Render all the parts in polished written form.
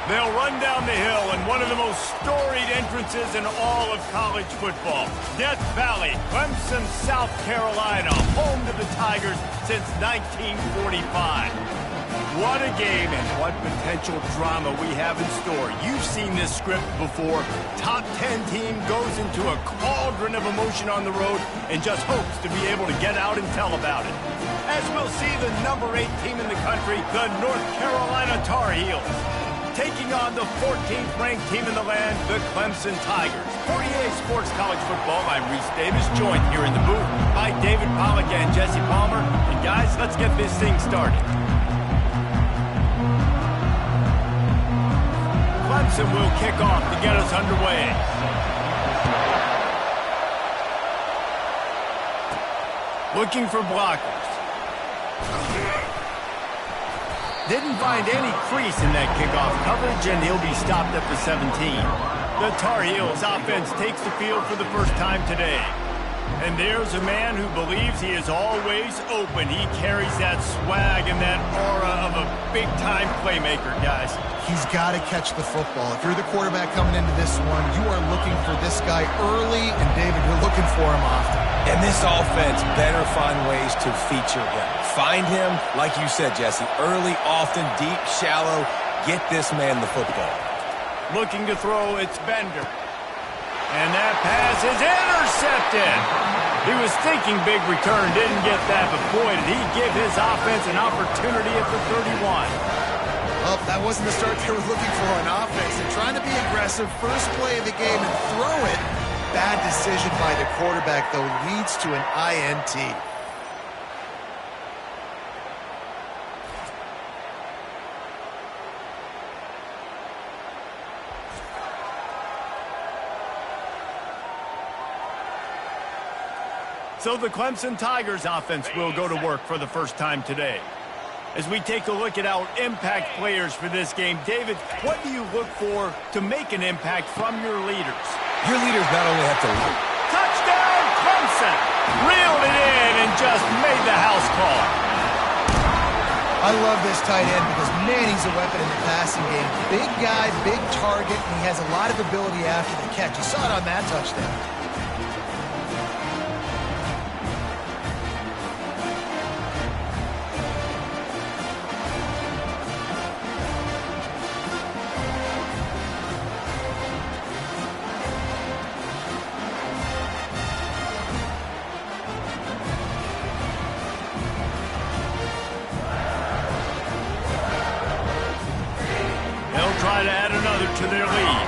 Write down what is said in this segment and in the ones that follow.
They'll run down the hill in one of the most storied entrances in all of college football. Death Valley, Clemson, South Carolina, home to the Tigers since 1945. What a game and what potential drama we have in store. You've seen this script before. Top 10 team goes into a cauldron of emotion on the road and just hopes to be able to get out and tell about it. As we'll see the number 8 team in the country, the North Carolina Tar Heels, taking on the 14th ranked team in the land, the Clemson Tigers. For EA Sports College Football, I'm Reese Davis, joined here in the booth by David Pollack and Jesse Palmer. And guys, let's get this thing started. Clemson will kick off to get us underway. Looking for blockers. Didn't find any crease in that kickoff coverage, and he'll be stopped at the 17. The Tar Heels offense takes the field for the first time today. And there's a man who believes he is always open. He carries that swag and that aura of a big-time playmaker, guys. He's got to catch the football. If you're the quarterback coming into this one, you are looking for this guy early, and David, you're looking for him often. And this offense better find ways to feature him. Find him, like you said, Jesse, early, often, deep, shallow. Get this man the football. Looking to throw, it's Bender. And that pass is intercepted. He was thinking big return, didn't get that, but boy, did he give his offense an opportunity at the 31. Well, that wasn't the start they were looking for on offense. They're trying to be aggressive, first play of the game, and throw it. Bad decision by the quarterback, though, leads to an INT. So the Clemson Tigers offense will go to work for the first time today. As we take a look at our impact players for this game, David, what do you look for to make an impact from your leaders? Your leaders not only have to lead. Touchdown, Clemson! Reeled it in and just made the house call. I love this tight end because, man, he's a weapon in the passing game. Big guy, big target, and he has a lot of ability after the catch. You saw it on that touchdown. Try to add another to their lead.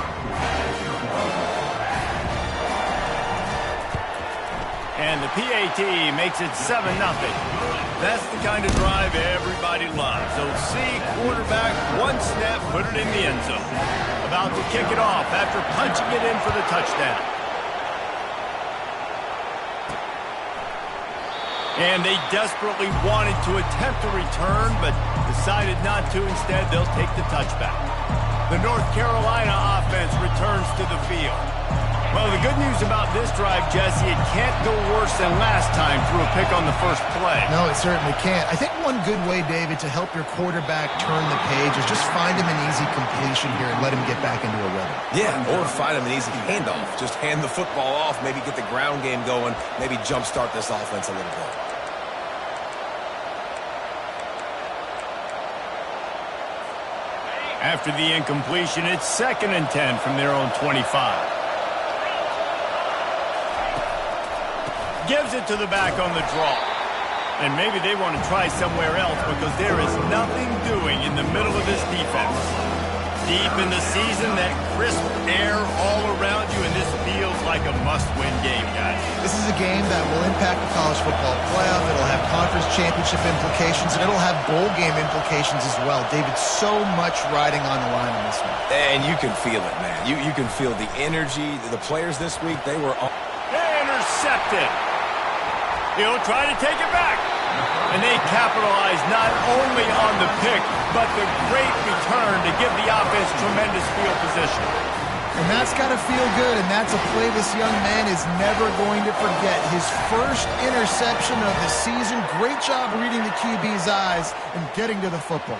And the PAT makes it 7-0. That's the kind of drive everybody loves. So see quarterback, one snap, put it in the end zone. About to kick it off after punching it in for the touchdown. And they desperately wanted to attempt a return, but decided not to. Instead, they'll take the touchback. The North Carolina offense returns to the field. Well, the good news about this drive, Jesse, it can't go worse than last time through a pick on the first play. No, it certainly can't. I think one good way, David, to help your quarterback turn the page is just find him an easy completion here and let him get back into a rhythm. Yeah, or find him an easy handoff. Just hand the football off, maybe get the ground game going, maybe jumpstart this offense a little bit. After the incompletion, it's 2nd and 10 from their own 25. Gives it to the back on the draw. And maybe they want to try somewhere else because there is nothing doing in the middle of this defense. Deep in the season, that crisp air all around you, and this feels like a must-win game, guys. This is a game that will impact the college football playoff. It'll have conference championship implications, and it'll have bowl game implications as well. David, so much riding on the line in this one. And you can feel it, man. You can feel the energy. The players this week, they were on. Intercepted. He'll try to take it back. And they capitalize not only on the pick, but the great return to give the offense tremendous field position. And that's got to feel good, and that's a play this young man is never going to forget. His first interception of the season. Great job reading the QB's eyes and getting to the football.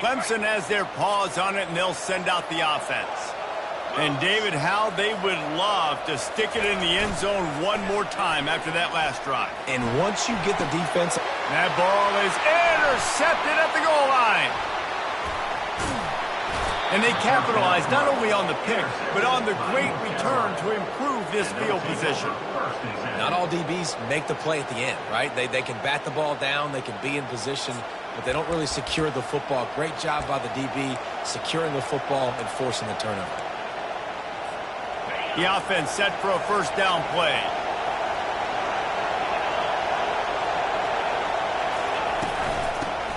Clemson has their paws on it, and they'll send out the offense. And, David, how they would love to stick it in the end zone one more time after that last drive. And once you get the defense... That ball is intercepted at the goal line. And they capitalize not only on the pick, but on the great return to improve this field position. Not all DBs make the play at the end, right? They can bat the ball down, they can be in position, but they don't really secure the football. Great job by the DB securing the football and forcing the turnover. The offense set for a first down play.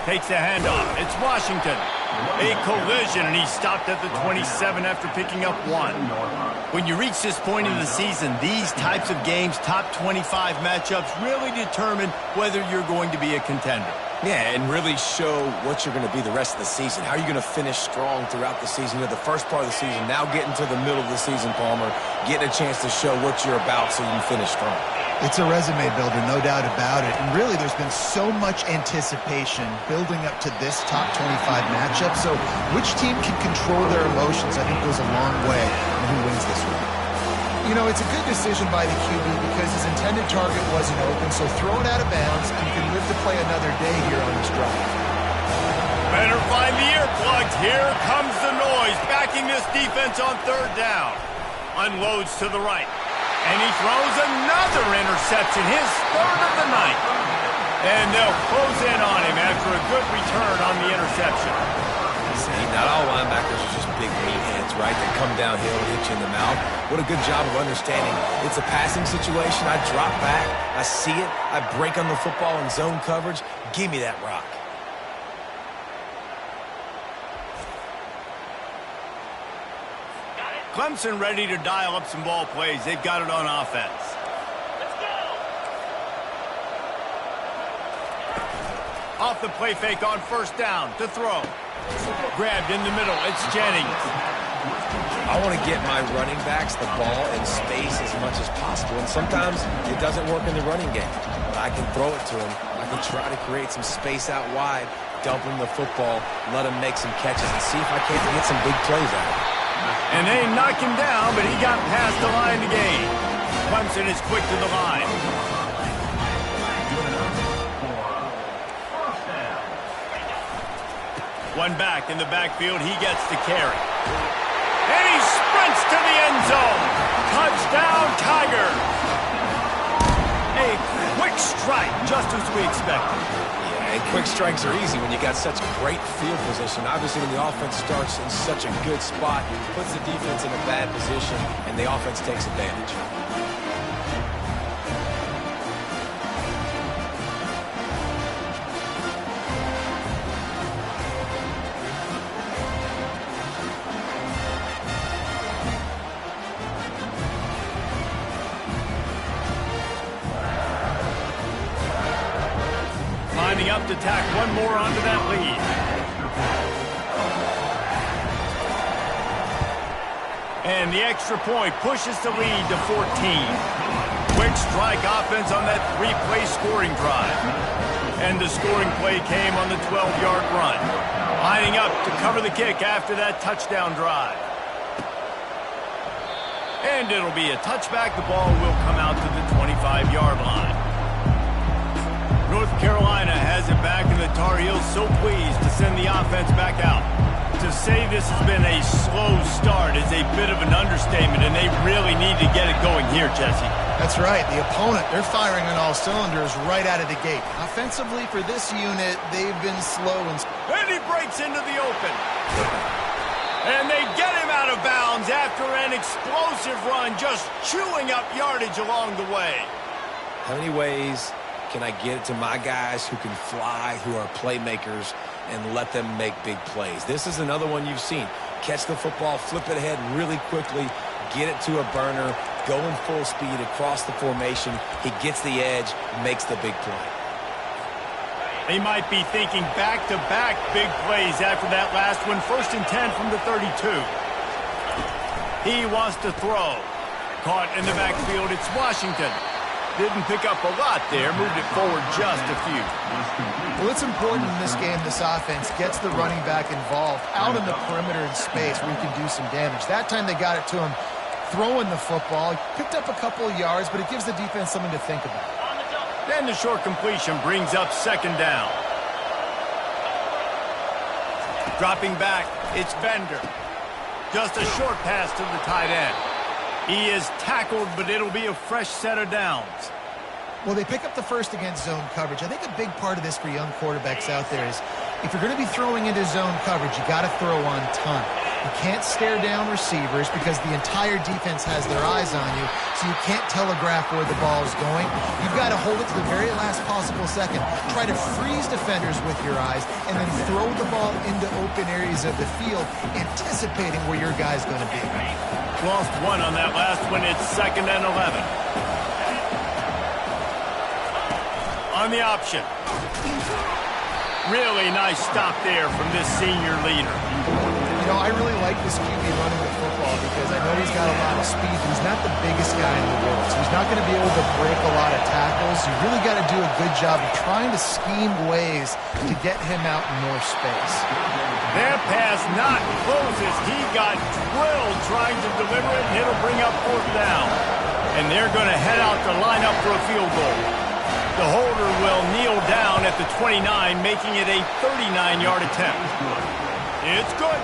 Takes the handoff. It's Washington. A collision, and he stopped at the 27 after picking up 1. When you reach this point in the season, these types of games, top 25 matchups, really determine whether you're going to be a contender. Yeah, and really show what you're going to be the rest of the season. How are you going to finish strong throughout the season? You're the first part of the season, now getting to the middle of the season, Palmer, getting a chance to show what you're about so you can finish strong. It's a resume builder, no doubt about it. And really, there's been so much anticipation building up to this top 25 matchup. So which team can control their emotions, I think, goes a long way in who wins this one. You know, it's a good decision by the QB because his intended target wasn't open, so throw it out of bounds, and you can live to play another day here on this drive. Better find the earplugs. Here comes the noise, backing this defense on third down. Unloads to the right. And he throws another interception, his third of the night. And they'll close in on him after a good return on the interception. See, not all linebackers are just big meatheads, right? They come downhill and hit you in the mouth. What a good job of understanding. It's a passing situation. I drop back. I see it. I break on the football in zone coverage. Give me that rock. Clemson ready to dial up some ball plays. They've got it on offense. Let's go! Off the play fake on first down to throw. Grabbed in the middle. It's Jennings. I want to get my running backs the ball in space as much as possible. And sometimes it doesn't work in the running game. But I can throw it to him. I can try to create some space out wide, dump him the football, let him make some catches, and see if I can't get some big plays out of it. And they knock him down, but he got past the line to gain. Clemson is quick to the line. One back in the backfield, he gets the carry. And he sprints to the end zone. Touchdown, Tigers. A quick strike, just as we expected. And quick strikes are easy when you got such great field position. Obviously, when the offense starts in such a good spot, puts the defense in a bad position, and the offense takes advantage. Lining up to tack one more onto that lead. And the extra point pushes the lead to 14. Quick strike offense on that three-play scoring drive. And the scoring play came on the 12-yard run. Lining up to cover the kick after that touchdown drive. And it'll be a touchback. The ball will come out to the 25-yard line. North Carolina has it back, and the Tar Heels so pleased to send the offense back out. To say this has been a slow start is a bit of an understatement, and they really need to get it going here, Jesse. That's right. The opponent, they're firing on all cylinders right out of the gate. Offensively, for this unit, they've been slow. And he breaks into the open. And they get him out of bounds after an explosive run, just chewing up yardage along the way. How many ways can I get it to my guys who can fly, who are playmakers, and let them make big plays? This is another one you've seen. Catch the football, flip it ahead really quickly, get it to a burner, going full speed across the formation. He gets the edge, makes the big play. They might be thinking back-to-back big plays after that last one. 1st and 10 from the 32. He wants to throw. Caught in the backfield, it's Washington. Didn't pick up a lot there, moved it forward just a few. Well, it's important in this game this offense gets the running back involved out in the perimeter in space where you can do some damage. That time they got it to him throwing the football. He picked up a couple of yards, but it gives the defense something to think about. Then the short completion brings up second down. Dropping back, it's Bender. Just a short pass to the tight end. He is tackled, but it'll be a fresh set of downs. Well, they pick up the first against zone coverage. I think a big part of this for young quarterbacks out there is if you're going to be throwing into zone coverage, you got to throw on time. You can't stare down receivers because the entire defense has their eyes on you, so you can't telegraph where the ball is going. You've got to hold it to the very last possible second. Try to freeze defenders with your eyes, and then throw the ball into open areas of the field, anticipating where your guy's going to be. Lost one on that last one. It's 2nd and 11. On the option. Really nice stop there from this senior leader. You know, I really like this QB running the football because I know he's got a lot of speed, but he's not the biggest guy in the world. So he's not going to be able to break a lot of tackles. You really got to do a good job of trying to scheme ways to get him out in more space. Their pass not closes. He got drilled trying to deliver it, and it'll bring up 4th down. And they're going to head out to line up for a field goal. The holder will kneel down at the 29, making it a 39-yard attempt. It's good.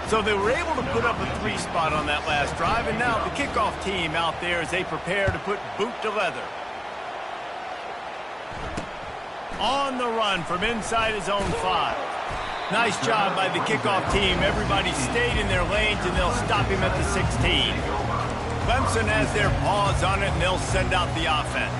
So they were able to put up a 3 spot on that last drive, and now the kickoff team out there as they prepare to put boot to leather. On the run from inside his own 5. Nice job by the kickoff team. Everybody stayed in their lanes, and they'll stop him at the 16. Clemson has their paws on it, and they'll send out the offense.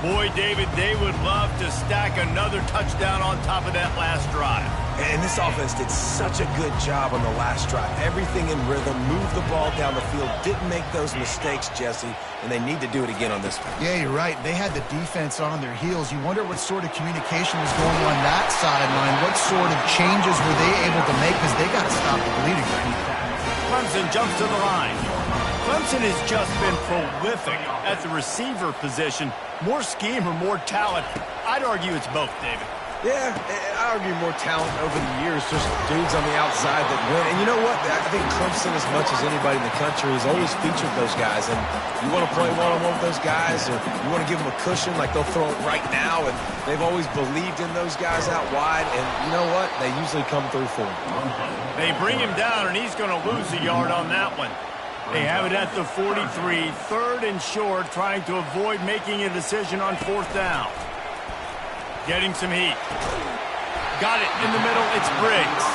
Boy, David, they would love to stack another touchdown on top of that last drive. And this offense did such a good job on the last drive. Everything in rhythm, moved the ball down the field, didn't make those mistakes, Jesse, and they need to do it again on this one. Yeah, you're right. They had the defense on their heels. You wonder what sort of communication was going on that sideline. What sort of changes were they able to make because they got to stop the bleeding right now. Clemson jumps to the line. Clemson has just been prolific at the receiver position. More scheme or more talent? I'd argue it's both, David. Yeah, I argue more talent over the years, just dudes on the outside that win. And you know what? I think Clemson, as much as anybody in the country, has always featured those guys. And you want to play one-on-one with those guys, or you want to give them a cushion, like they'll throw it right now. And they've always believed in those guys out wide. And you know what? They usually come through for them. They bring him down, and he's going to lose a yard on that one. They have it at the 43, 3rd and short, trying to avoid making a decision on 4th down. Getting some heat. Got it in the middle. It's Briggs.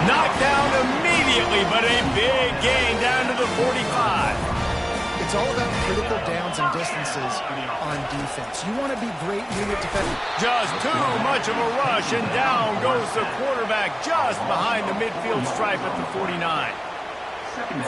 Knocked down immediately, but a big gain down to the 45. It's all about critical downs and distances on defense. You want to be great unit defenders. Just too much of a rush, and down goes the quarterback just behind the midfield stripe at the 49.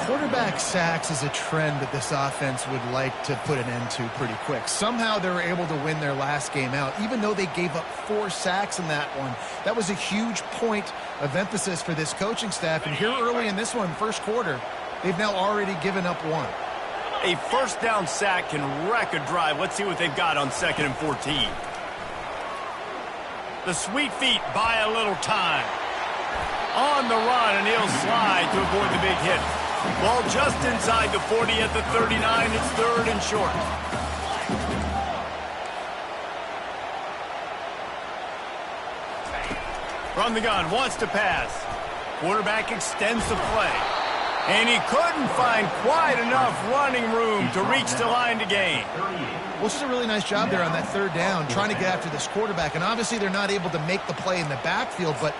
Quarterback sacks is a trend that this offense would like to put an end to pretty quick. Somehow they were able to win their last game out, even though they gave up 4 sacks in that one. That was a huge point of emphasis for this coaching staff. And here early in this one, first quarter, they've now already given up 1. A first down sack can wreck a drive. Let's see what they've got on 2nd and 14. The sweet feet buy a little time. On the run, and he'll slide to avoid the big hit. Ball just inside the 40 at the 39. It's 3rd and short. From the gun, wants to pass. Quarterback extends the play. And he couldn't find quite enough running room to reach the line to gain. Well, this is a really nice job there on that 3rd down, trying to get after this quarterback. And obviously they're not able to make the play in the backfield, but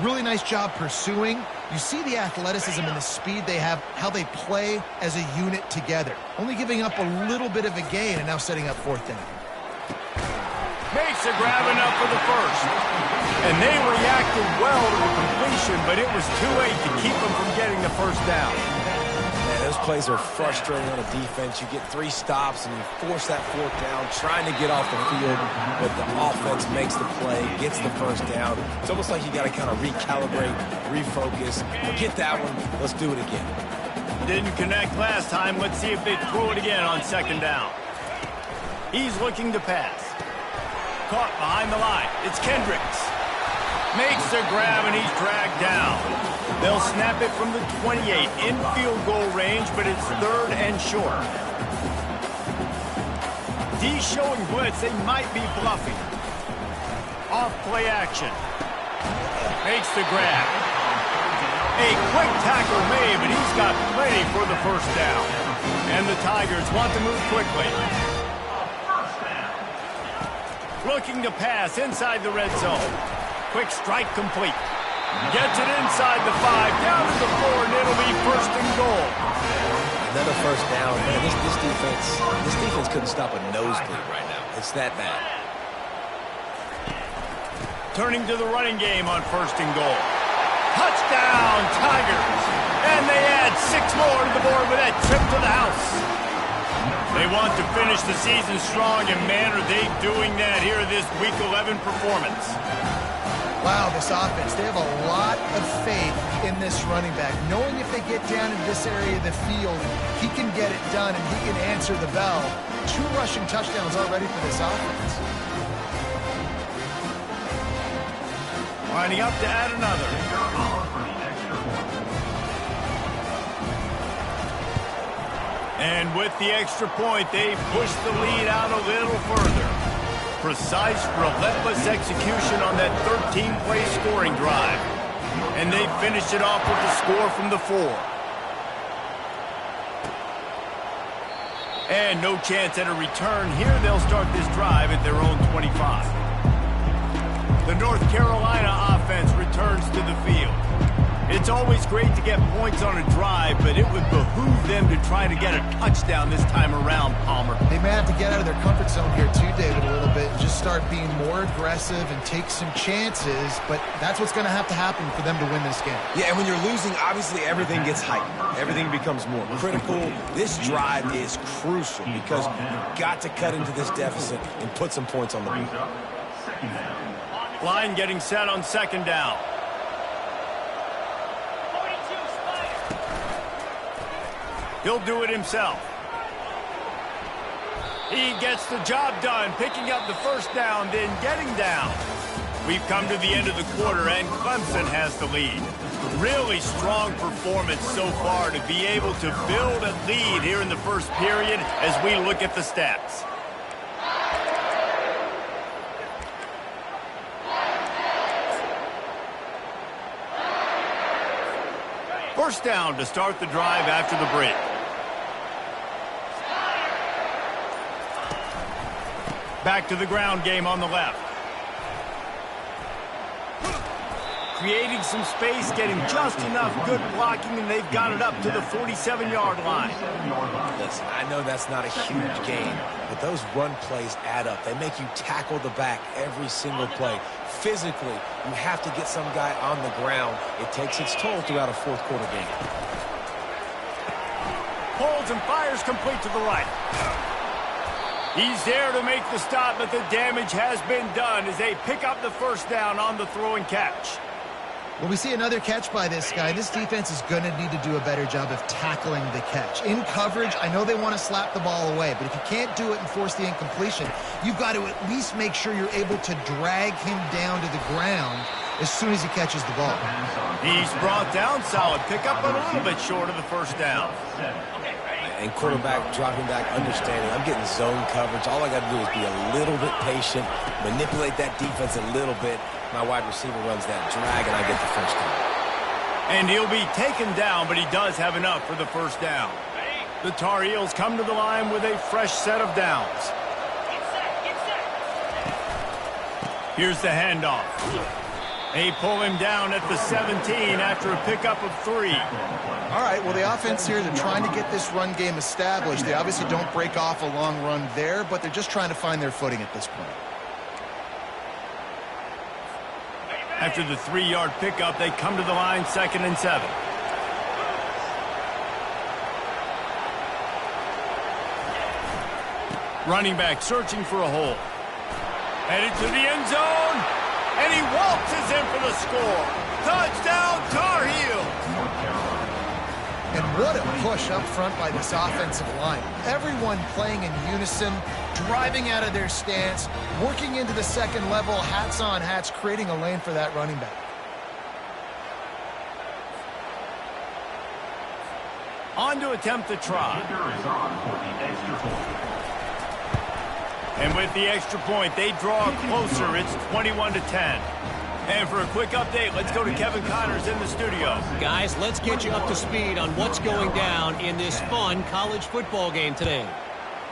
really nice job pursuing. You see the athleticism and the speed they have, how they play as a unit together. Only giving up a little bit of a gain and now setting up 4th down. Makes a grab enough for the first. And they reacted well to the completion, but it was too late to keep them from getting the first down. Man, those plays are frustrating on a defense. You get 3 stops and you force that 4th down, trying to get off the field, but the offense makes the play, gets the 1st down. It's almost like you got to kind of recalibrate, refocus. Forget that one. Let's do it again. Didn't connect last time. Let's see if they throw it again on 2nd down. He's looking to pass. Caught behind the line. It's Kendricks. Makes the grab, and he's dragged down. They'll snap it from the 28 in field goal range, but it's 3rd and short. D showing blitz. They might be bluffing. Off play action. Makes the grab. A quick tackle made, but he's got plenty for the 1st down. And the Tigers want to move quickly. Looking to pass inside the red zone. Quick strike complete. Gets it inside the 5, down to the 4, and it'll be 1st and goal. Another 1st down. Man, this defense couldn't stop a nosebleed right now. It's that bad. Turning to the running game on 1st and goal. Touchdown, Tigers. And they add 6 more to the board with that trip to the house. They want to finish the season strong, and man, are they doing that here in this Week 11 performance. Wow, this offense, they have a lot of faith in this running back, knowing if they get down into this area of the field, he can get it done and he can answer the bell. 2 rushing touchdowns already for this offense. Lining up to add another. And with the extra point, they push the lead out a little further. Precise, relentless execution on that 13-play scoring drive. And they finish it off with the score from the 4. And no chance at a return here. They'll start this drive at their own 25. The North Carolina offense returns to the field. It's always great to get points on a drive, but it would behoove them to try to get a touchdown this time around, Palmer. They may have to get out of their comfort zone here too, David, a little bit, and just start being more aggressive and take some chances, but that's what's going to happen for them to win this game. Yeah, and when you're losing, obviously everything gets heightened. Everything becomes more critical. This drive is crucial because you've got to cut into this deficit and put some points on the board. Line getting set on 2nd down. He'll do it himself. He gets the job done, picking up the 1st down, then getting down. We've come to the end of the quarter, and Clemson has the lead. Really strong performance so far to be able to build a lead here in the 1st period as we look at the stats. First down to start the drive after the break. Back to the ground game on the left. Creating some space, getting just enough good blocking, and they've got it up to the 47-yard line. Listen, I know that's not a huge gain, but those run plays add up. They make you tackle the back every single play. Physically, you have to get some guy on the ground. It takes its toll throughout a 4th quarter game. Holds and fires complete to the right. He's there to make the stop, but the damage has been done as they pick up the 1st down on the throw and catch. When we see another catch by this guy, this defense is going to need to do a better job of tackling the catch. In coverage, I know they want to slap the ball away, but if you can't do it and force the incompletion, you've got to at least make sure you're able to drag him down to the ground as soon as he catches the ball. He's brought down solid. Pick up a little bit short of the 1st down. And quarterback dropping back, understanding I'm getting zone coverage. All I got to do is be a little bit patient, manipulate that defense a little bit. My wide receiver runs that drag, and I get the 1st down. And he'll be taken down, but he does have enough for the 1st down. The Tar Heels come to the line with a fresh set of downs. Here's the handoff. They pull him down at the 17 after a pickup of 3. All right, well, the offense here, they're trying to get this run game established. They obviously don't break off a long run there, but they're just trying to find their footing at this point. After the 3-yard pickup, they come to the line 2nd and 7. Running back searching for a hole. Headed to the end zone. And he waltzes in for the score. Touchdown, Tar Heels. And what a push up front by this offensive line. Everyone playing in unison, driving out of their stance, working into the second level, hats on hats, creating a lane for that running back. On to attempt the try. And with the extra point, they draw closer. It's 21-10. And for a quick update, let's go to Kevin Connors in the studio. Guys, let's get you up to speed on what's going down in this fun college football game today.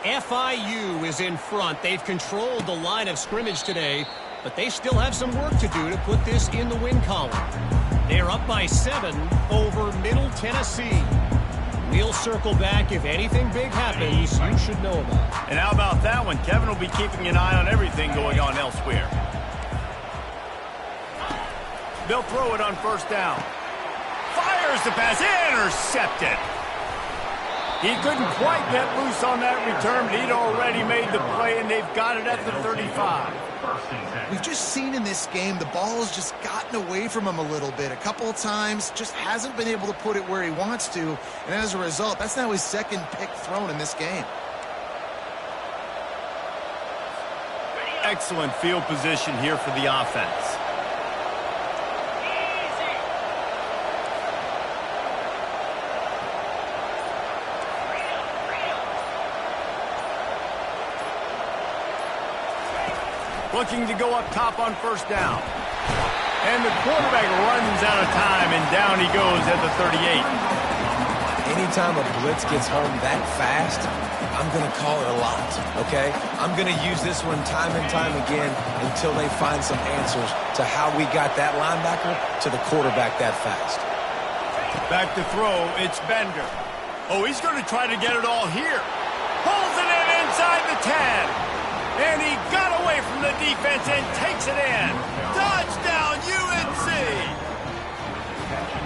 FIU is in front. They've controlled the line of scrimmage today, but they still have some work to do to put this in the win column. They're up by 7 over Middle Tennessee. We'll circle back if anything big happens you should know about. And how about that one? Kevin will be keeping an eye on everything going on elsewhere. They'll throw it on first down. Fires the pass. Intercepted. He couldn't quite get loose on that return, but he'd already made the play, and they've got it at the 35. We've just seen in this game the ball has just gotten away from him a little bit. A couple of times, just hasn't been able to put it where he wants to, and as a result, that's now his second pick thrown in this game. Excellent field position here for the offense. Looking to go up top on first down. And the quarterback runs out of time, and down he goes at the 38. Anytime a blitz gets home that fast, I'm going to call it a lot, okay? I'm going to use this one time and time again until they find some answers to how we got that linebacker to the quarterback that fast. Back to throw, it's Bender. Oh, he's going to try to get it all here. Pulls it in inside the 10. And he got away from the defense and takes it in. Touchdown, UNC!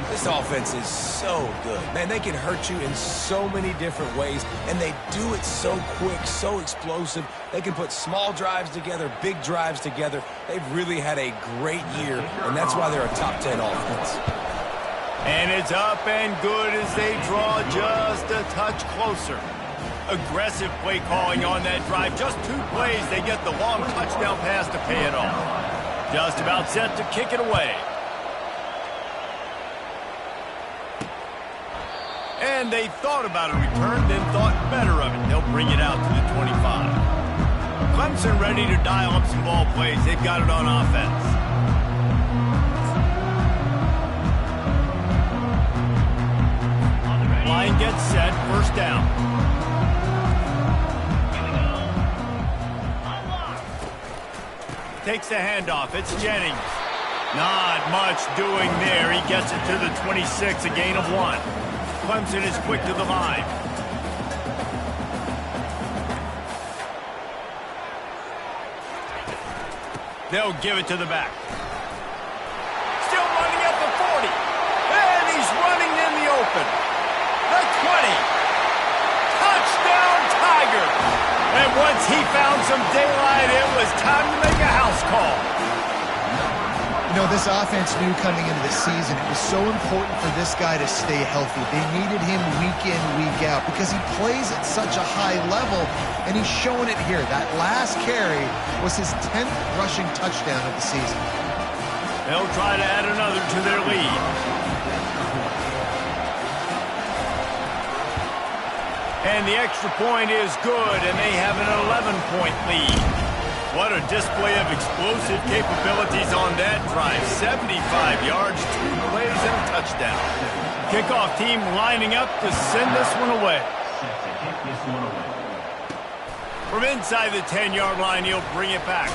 This offense is so good. Man, they can hurt you in so many different ways, and they do it so quick, so explosive. They can put small drives together, big drives together. They've really had a great year, and that's why they're a top 10 offense. And it's up and good as they draw just a touch closer. Aggressive play calling on that drive. Just 2 plays, they get the long touchdown pass to pay it off. Just about set to kick it away. And they thought about a return, then thought better of it. They'll bring it out to the 25. Clemson ready to dial up some ball plays. They've got it on offense. Line gets set, first down. Takes the handoff. It's Jennings. Not much doing there. He gets it to the 26, a gain of 1. Clemson is quick to the line. They'll give it to the back. Still running at the 40. And he's running in the open. The 20. Touchdown, Tigers. And once he found some daylight, it was time to make a house call. You know, this offense knew coming into the season it was so important for this guy to stay healthy. They needed him week in, week out because he plays at such a high level, and he's showing it here. That last carry was his 10th rushing touchdown of the season. They'll try to add another to their lead. And the extra point is good, and they have an 11-point lead. What a display of explosive capabilities on that drive. 75 yards, 2 plays, and a touchdown. Kickoff team lining up to send this one away. From inside the 10-yard line, he'll bring it back.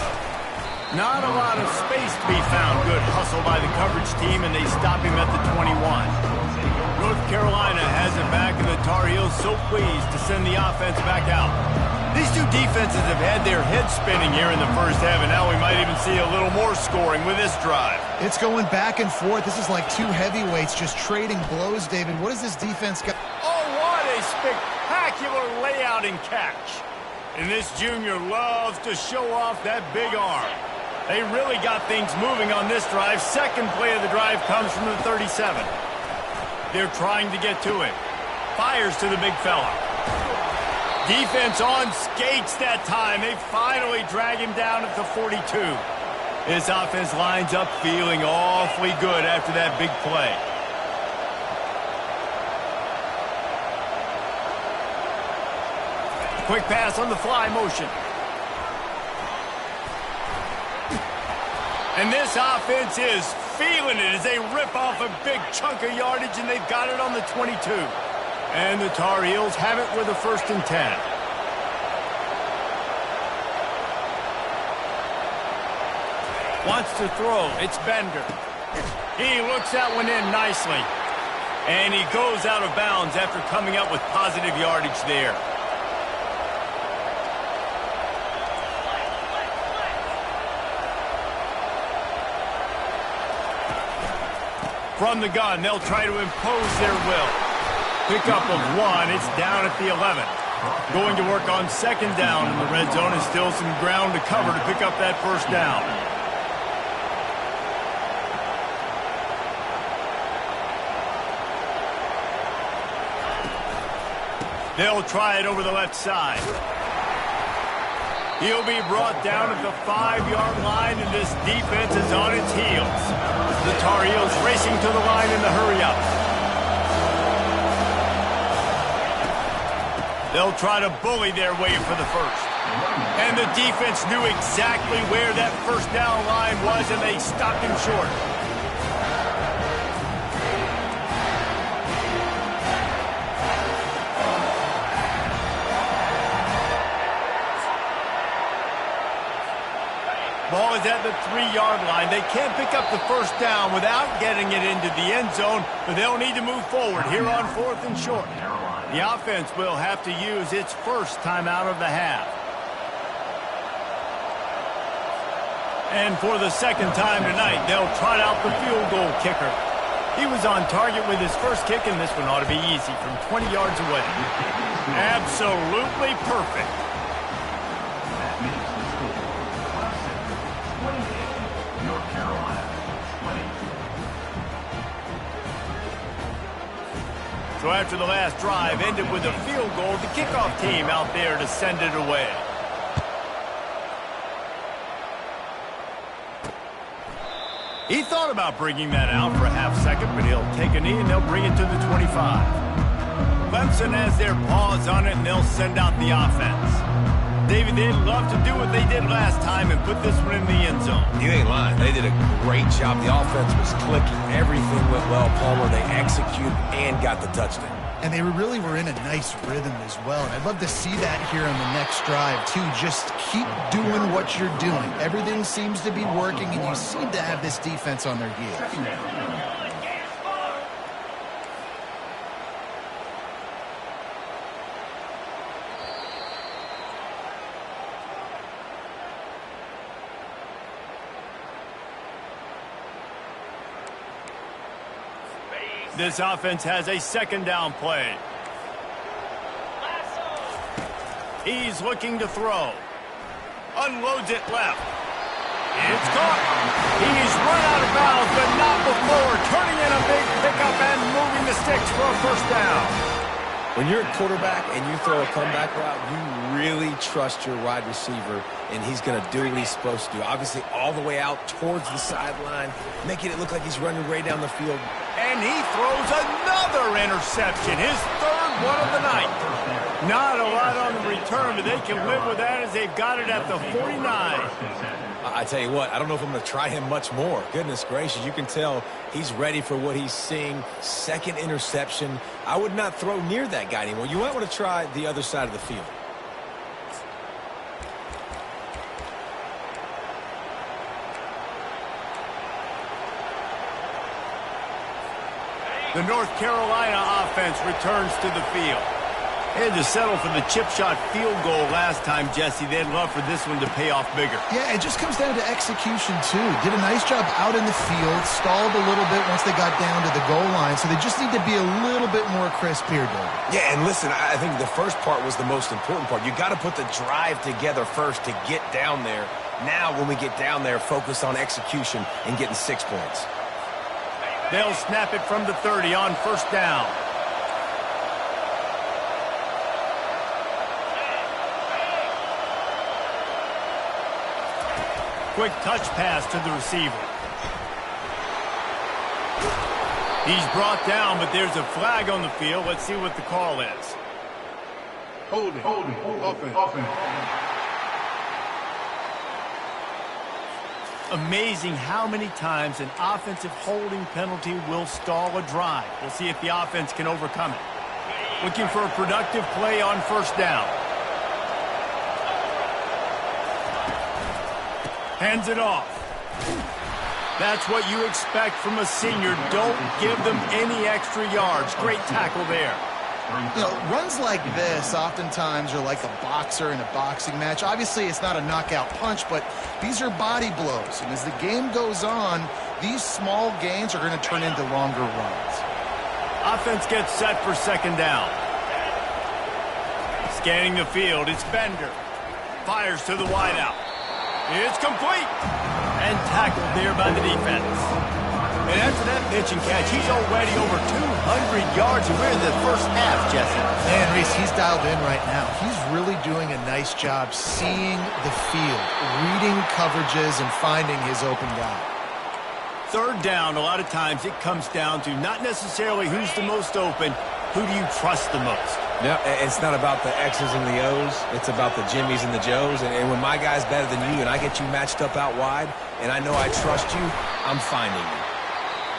Not a lot of space to be found. Good hustle by the coverage team, and they stop him at the 21. North Carolina has it back, and the Tar Heels so pleased to send the offense back out. These two defenses have had their heads spinning here in the first half, and now we might even see a little more scoring with this drive. It's going back and forth. This is like 2 heavyweights just trading blows, David. What does this defense got? Oh, what a spectacular layout and catch. And this junior loves to show off that big arm. They really got things moving on this drive. Second play of the drive comes from the 37. They're trying to get to it. Fires to the big fella. Defense on skates that time. They finally drag him down at the 42. This offense lines up feeling awfully good after that big play. Quick pass on the fly motion. And this offense is feeling it as they rip off a big chunk of yardage, and they've got it on the 22. And the Tar Heels have it with a 1st and 10. Wants to throw. It's Bender. He looks that one in nicely. And he goes out of bounds after coming up with positive yardage there. From the gun, they'll try to impose their will. Pickup of 1, it's down at the 11. Going to work on 2nd down in the red zone, and still some ground to cover to pick up that 1st down. They'll try it over the left side. He'll be brought down at the 5-yard line, and this defense is on its heels. The Tar Heels racing to the line in the hurry-up. They'll try to bully their way for the 1st. And the defense knew exactly where that 1st down line was, and they stopped him short. Ball is at the 3-yard line. They can't pick up the 1st down without getting it into the end zone, but they'll need to move forward here on 4th and short. The offense will have to use its 1st timeout of the half. And for the 2nd time tonight, they'll trot out the field goal kicker. He was on target with his 1st kick, and this one ought to be easy from 20 yards away. Absolutely perfect. So after the last drive ended with a field goal, the kickoff team out there to send it away. He thought about bringing that out for a half second, but he'll take a knee and they'll bring it to the 25. Clemson has their paws on it, and they'll send out the offense. David, they'd love to do what they did last time and put this one in the end zone. You ain't lying. They did a great job. The offense was clicking. Everything went well, Palmer. They executed and got the touchdown. And they really were in a nice rhythm as well. And I'd love to see that here on the next drive, too. Just keep doing what you're doing. Everything seems to be working, and you seem to have this defense on their heels. This offense has a 2nd down play. He's looking to throw. Unloads it left. It's caught. He's run out of bounds, but not before turning in a big pickup and moving the sticks for a 1st down. When you're a quarterback and you throw a comeback route, you really trust your wide receiver, and he's going to do what he's supposed to do. Obviously, all the way out towards the sideline, making it look like he's running right down the field. And he throws another interception, his 3rd one of the night. Not a lot on the return, but they can live with that as they've got it at the 49. I tell you what, I don't know if I'm going to try him much more. Goodness gracious, you can tell he's ready for what he's seeing. 2nd interception. I would not throw near that guy anymore. You might want to try the other side of the field. The North Carolina offense returns to the field. Had to settle for the chip shot field goal last time, Jesse. They'd love for this one to pay off bigger. Yeah, it just comes down to execution, too. Did a nice job out in the field, stalled a little bit once they got down to the goal line, so they just need to be a little bit more crisp here, David. Yeah, and listen, I think the first part was the most important part. You got to put the drive together first to get down there. Now, when we get down there, focus on execution and getting 6 points. They'll snap it from the 30 on first down. Quick touch pass to the receiver. He's brought down, but there's a flag on the field. Let's see what the call is. Holding. Offense. Amazing how many times an offensive holding penalty will stall a drive. We'll see if the offense can overcome it. Looking for a productive play on first down. Hands it off. That's what you expect from a senior. Don't give them any extra yards. Great tackle there. You know, runs like this oftentimes are like a boxer in a boxing match. Obviously, it's not a knockout punch, but these are body blows. And as the game goes on, these small gains are going to turn into longer runs. Offense gets set for second down. Scanning the field, it's Bender. Fires to the wideout. It's complete. And tackled there by the defense. And after that pitch and catch, he's already over 200 yards, and we're in the first half, Jesse. Man, Reese, he's dialed in right now. He's really doing a nice job seeing the field, reading coverages, and finding his open guy. Third down, a lot of times it comes down to not necessarily who's the most open, who do you trust the most? Yeah, it's not about the X's and the O's. It's about the Jimmys and the Joes. And when my guy's better than you and I get you matched up out wide, and I know I trust you, I'm finding you.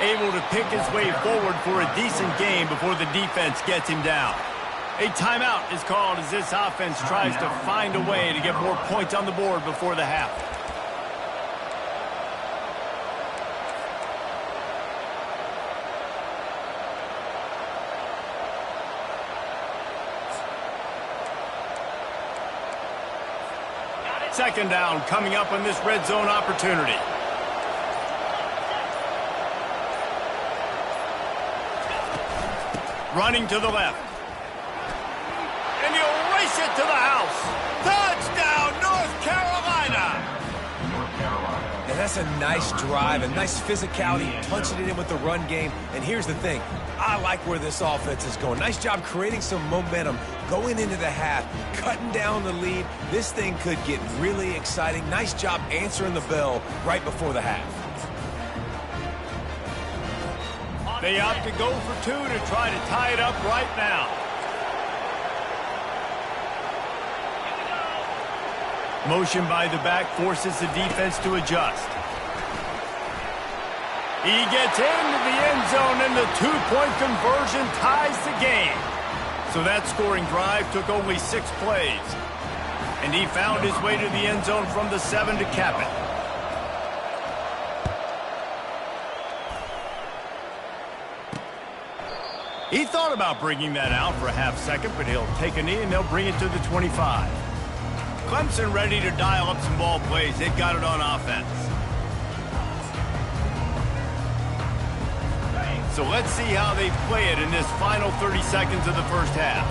Able to pick his way forward for a decent game before the defense gets him down. A timeout is called as this offense tries to find a way to get more points on the board before the half. Second down coming up on this red zone opportunity. Running to the left. And he'll race it to the house. Touchdown, North Carolina! And that's a nice drive, a nice physicality, punching it in with the run game. And here's the thing. I like where this offense is going. Nice job creating some momentum, going into the half, cutting down the lead. This thing could get really exciting. Nice job answering the bell right before the half. They opt to go for two to try to tie it up right now. Motion by the back forces the defense to adjust. He gets into the end zone, and the two-point conversion ties the game. So that scoring drive took only 6 plays. And he found his way to the end zone from the 7 to cap it. He thought about bringing that out for a half second, but he'll take a knee and they'll bring it to the 25. Clemson ready to dial up some ball plays. They've got it on offense. So let's see how they play it in this final 30 seconds of the first half.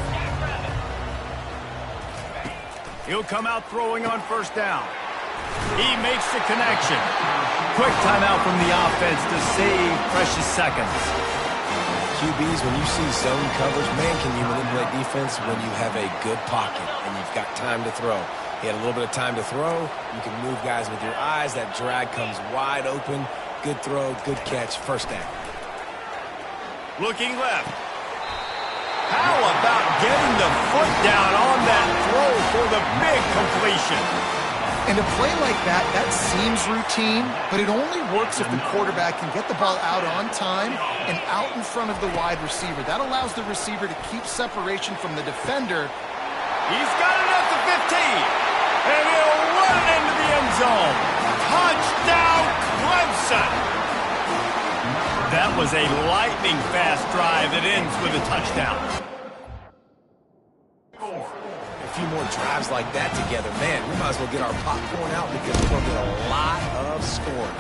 He'll come out throwing on first down. He makes the connection. Quick timeout from the offense to save precious seconds. QBs, when you see zone coverage, man, can you manipulate defense when you have a good pocket and you've got time to throw. He had a little bit of time to throw. You can move guys with your eyes. That drag comes wide open. Good throw, good catch, first down. Looking left. How about getting the foot down on that throw for the big completion? And a play like that, that seems routine, but it only works if the quarterback can get the ball out on time and out in front of the wide receiver. That allows the receiver to keep separation from the defender. He's got it at the 15, and he'll run it into the end zone. Touchdown, Clemson! That was a lightning-fast drive that ends with a touchdown. drives like that together, man, we might as well get our popcorn out because we're going to get a lot of scoring.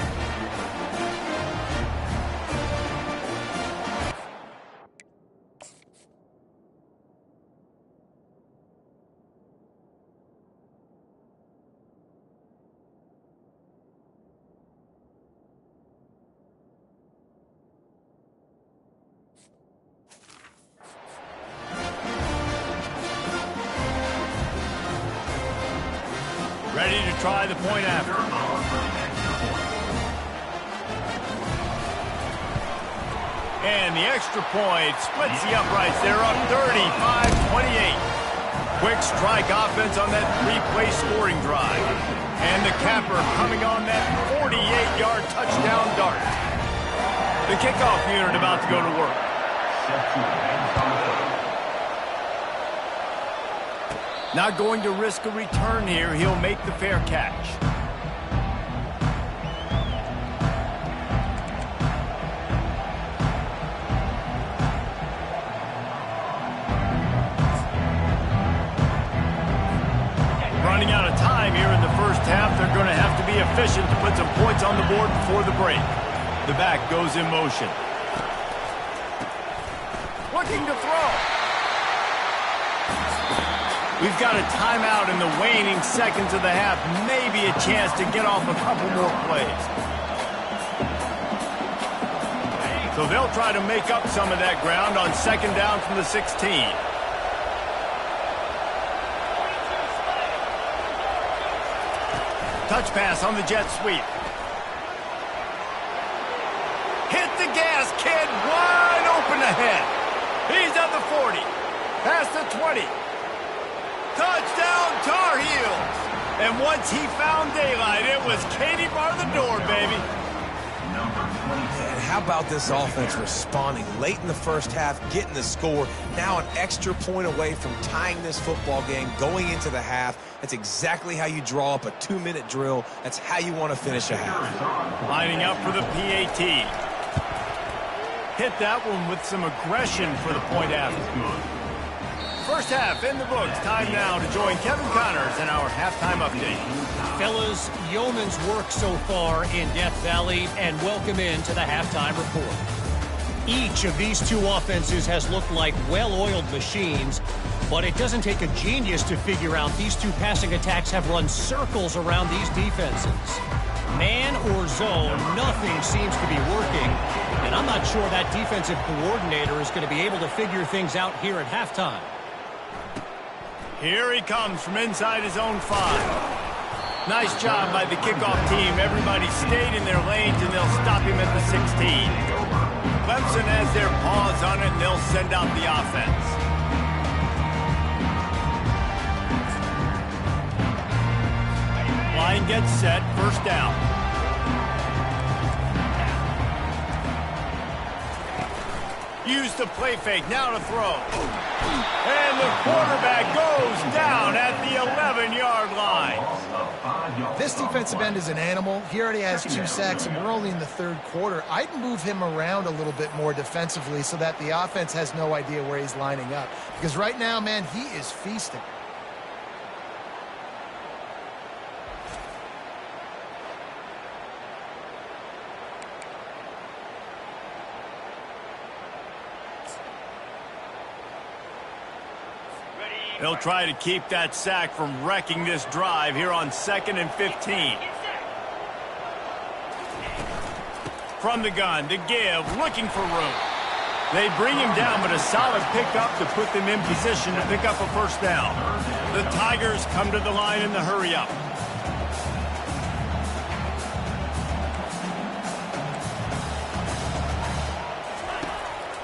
Ready to try the point after. And the extra point splits the uprights. They're up 35-28. Quick strike offense on that three-play scoring drive. And the capper coming on that 48-yard touchdown dart. The kickoff unit about to go to work. Not going to risk a return here. He'll make the fair catch. Running out of time here in the first half. They're going to have to be efficient to put some points on the board before the break. The back goes in motion. Looking to throw. We've got a timeout in the waning seconds of the half. Maybe a chance to get off a couple more plays. So they'll try to make up some of that ground on second down from the 16. Touch pass on the jet sweep. Hit the gas, kid. Wide open ahead. He's at the 40. Past the 20. Touchdown, Tar Heels! And once he found daylight, it was Katie bar the door, baby. And how about this offense responding late in the first half, getting the score, now an extra point away from tying this football game, going into the half. That's exactly how you draw up a 2-minute drill. That's how you want to finish a half. Lining up for the PAT. Hit that one with some aggression for the point after. First half in the books. Time now to join Kevin Connors in our halftime update. Fellas, yeoman's work so far in Death Valley, and welcome into the halftime report. Each of these two offenses has looked like well-oiled machines, but it doesn't take a genius to figure out these two passing attacks have run circles around these defenses. Man or zone, nothing seems to be working, and I'm not sure that defensive coordinator is going to be able to figure things out here at halftime. Here he comes from inside his own 5. Nice job by the kickoff team. Everybody stayed in their lanes, and they'll stop him at the 16. Clemson has their paws on it, and they'll send out the offense. Line gets set. First down. Use the play fake. Now to throw. And the quarterback goes down at the 11-yard line. This defensive end is an animal. He already has 2 sacks, and we're only in the third quarter. I'd move him around a little bit more defensively so that the offense has no idea where he's lining up. Because right now, man, he is feasting. They'll try to keep that sack from wrecking this drive here on 2nd and 15. From the gun, to give, looking for room. They bring him down, but a solid pickup to put them in position to pick up a first down. The Tigers come to the line in the hurry-up.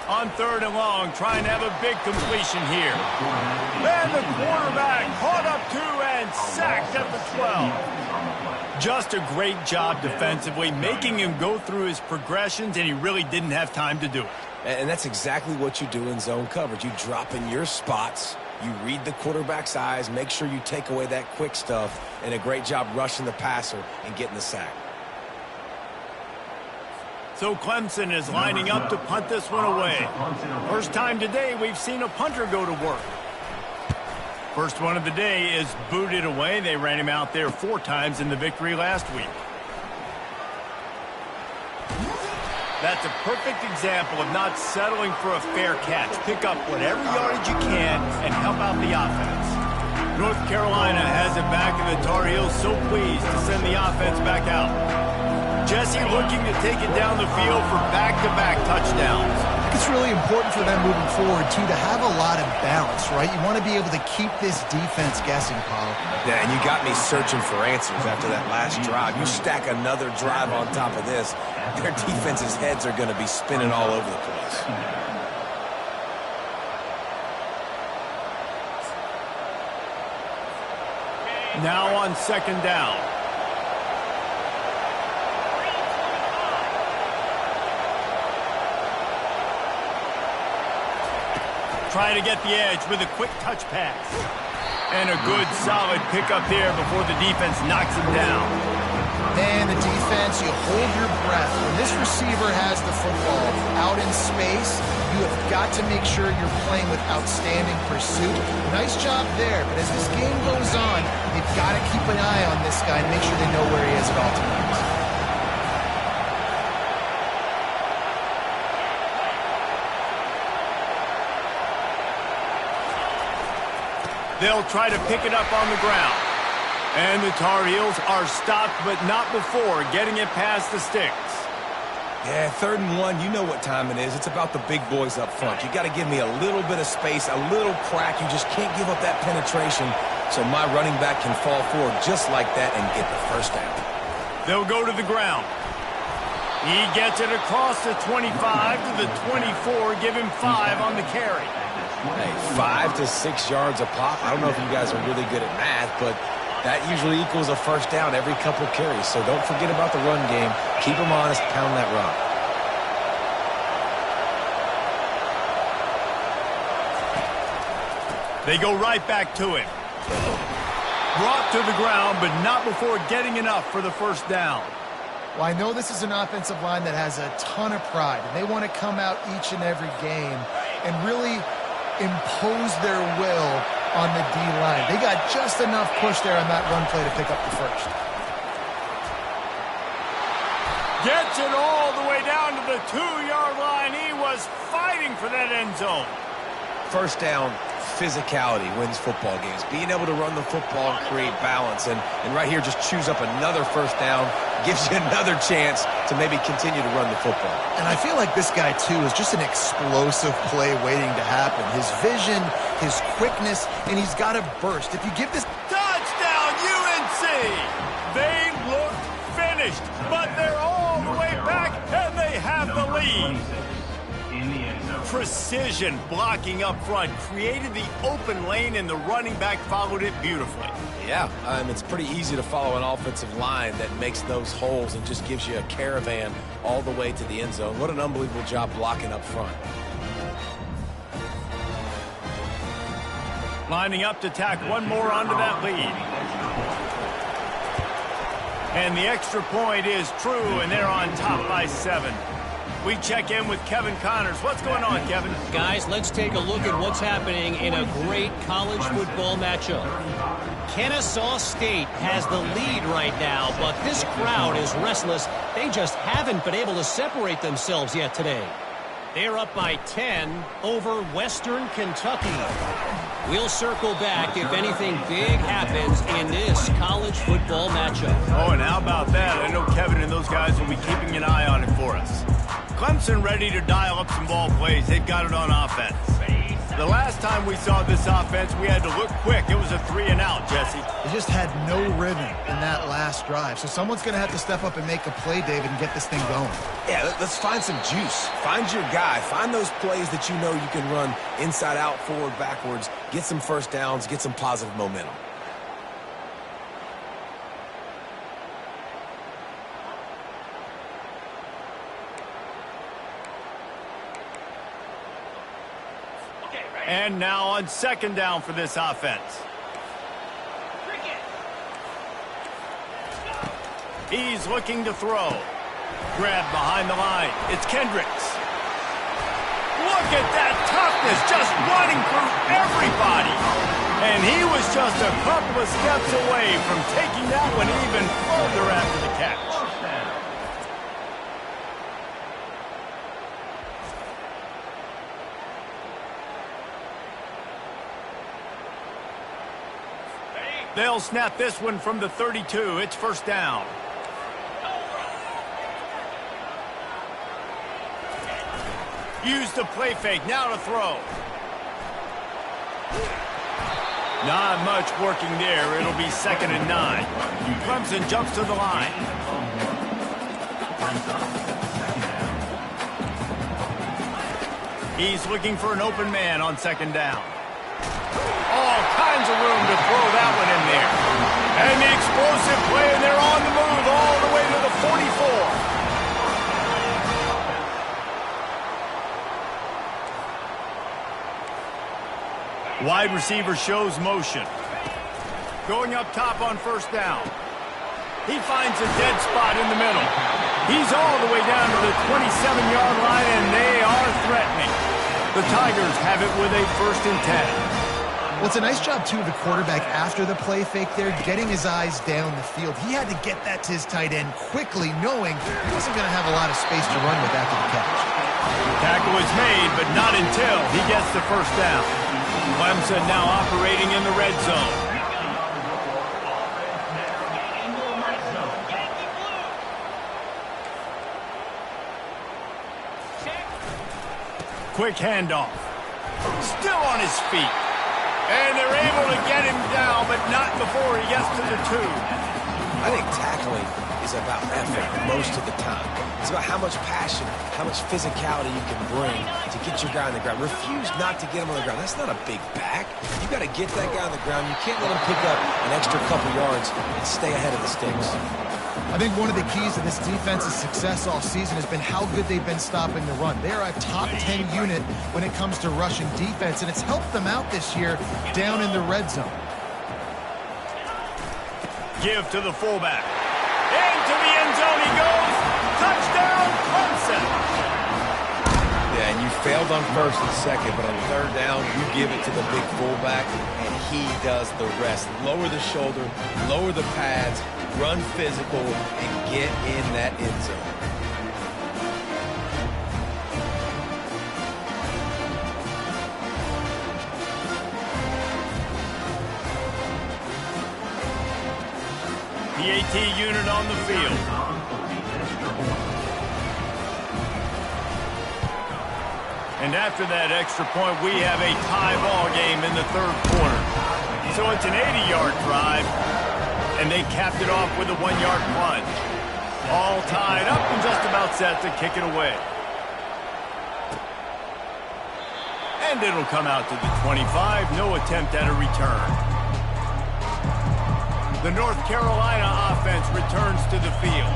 On 3rd and long, trying to have a big completion here. And the quarterback caught up 2 and sacked at the 12. Just a great job defensively, making him go through his progressions, and he really didn't have time to do it. And that's exactly what you do in zone coverage. You drop in your spots, you read the quarterback's eyes, make sure you take away that quick stuff, and a great job rushing the passer and getting the sack. So Clemson is lining up to punt this one away. First time today we've seen a punter go to work. First one of the day is booted away. They ran him out there 4 times in the victory last week. That's a perfect example of not settling for a fair catch. Pick up whatever yardage you can and help out the offense. North Carolina has it back, and the Tar Heels so pleased to send the offense back out. Jesse looking to take it down the field for back-to-back touchdowns. I think it's really important for them moving forward, too, to have a lot of balance, right? You want to be able to keep this defense guessing, Paul. Yeah, and you got me searching for answers after that last drive. You stack another drive on top of this, their defense's heads are going to be spinning all over the place. Now on second down. Trying to get the edge with a quick touch pass. And a good, solid pickup there before the defense knocks him down. And the defense, you hold your breath. When this receiver has the football out in space, you have got to make sure you're playing with outstanding pursuit. Nice job there, but as this game goes on, they've got to keep an eye on this guy and make sure they know where he is at all times. They'll try to pick it up on the ground. And the Tar Heels are stopped, but not before getting it past the sticks. Yeah, 3rd and 1, you know what time it is. It's about the big boys up front. You got to give me a little bit of space, a little crack. You just can't give up that penetration so my running back can fall forward just like that and get the first down. They'll go to the ground. He gets it across the 25 to the 24, give him 5 on the carry. Hey, 5 to 6 yards a pop. I don't know if you guys are really good at math, but that usually equals a first down every couple carries. So don't forget about the run game. Keep them honest, pound that rock. They go right back to him. Brought to the ground, but not before getting enough for the first down. Well, I know this is an offensive line that has a ton of pride, and they want to come out each and every game and really impose their will on the D-line. They got just enough push there on that run play to pick up the first. Gets it all the way down to the 2-yard line. He was fighting for that end zone. First down, physicality wins football games. Being able to run the football and create balance. And right here, just choose up another first down. Gives you another chance to maybe continue to run the football. And I feel like this guy, too, is just an explosive play waiting to happen. His vision, his quickness, and he's got a burst. If you give this... Touchdown, UNC! They look finished, but they're all the way back, and they have the lead. Precision blocking up front created the open lane, and the running back followed it beautifully. Yeah, it's pretty easy to follow an offensive line that makes those holes and just gives you a caravan all the way to the end zone. What an unbelievable job blocking up front. Lining up to tack one more onto that lead. And the extra point is true, and they're on top by 7. We check in with Kevin Connors. What's going on, Kevin? Guys, let's take a look at what's happening in a great college football matchup. Kennesaw State has the lead right now, but this crowd is restless. They just haven't been able to separate themselves yet today. They're up by 10 over Western Kentucky. We'll circle back if anything big happens in this college football matchup. Oh, and how about that? I know Kevin and those guys will be keeping an eye on it for us. Clemson ready to dial up some ball plays. They've got it on offense. The last time we saw this offense, we had to look quick. It was a 3-and-out, Jesse. They just had no rhythm in that last drive. So someone's going to have to step up and make a play, David, and get this thing going. Yeah, let's find some juice. Find your guy. Find those plays that you know you can run inside out, forward, backwards. Get some first downs. Get some positive momentum. And now on second down for this offense. He's looking to throw. Grab behind the line. It's Kendricks. Look at that toughness, just running through everybody. And he was just a couple of steps away from taking that one even further after the catch. They'll snap this one from the 32. It's first down. Use the play fake. Now to throw. Not much working there. It'll be 2nd and 9. Clemson jumps to the line. He's looking for an open man on 2nd down. All kinds of room to throw that one in there. And the explosive play, and they're on the move all the way to the 44. Wide receiver shows motion. Going up top on 1st down. He finds a dead spot in the middle. He's all the way down to the 27-yard line, and they are threatening. The Tigers have it with a 1st and 10. Well, it's a nice job, too, of the quarterback after the play fake there, getting his eyes down the field. He had to get that to his tight end quickly, knowing he wasn't going to have a lot of space to run with after the catch. Tackle is made, but not until he gets the 1st down. Clemson now operating in the red zone. Quick handoff. Still on his feet. And they're able to get him down, but not before he gets to the 2. I think tackling is about effort most of the time. It's about how much passion, how much physicality you can bring to get your guy on the ground. Refuse not to get him on the ground. That's not a big back. You got to get that guy on the ground. You can't let him pick up an extra couple yards and stay ahead of the sticks. I think one of the keys to this defense's success all season has been how good they've been stopping the run. They're a top 10 unit when it comes to rushing defense, and it's helped them out this year down in the red zone. Give to the fullback. Into the end zone he goes. Touchdown, Clemson. Yeah, and you failed on 1st and 2nd, but on 3rd down, you give it to the big fullback, and he does the rest. Lower the shoulder, lower the pads, run physical, and get in that end zone. The AT unit on the field. And after that extra point, we have a tie ball game in the 3rd quarter. So it's an 80-yard drive, and they capped it off with a 1-yard plunge. All tied up and just about set to kick it away. And it'll come out to the 25. No attempt at a return. The North Carolina offense returns to the field.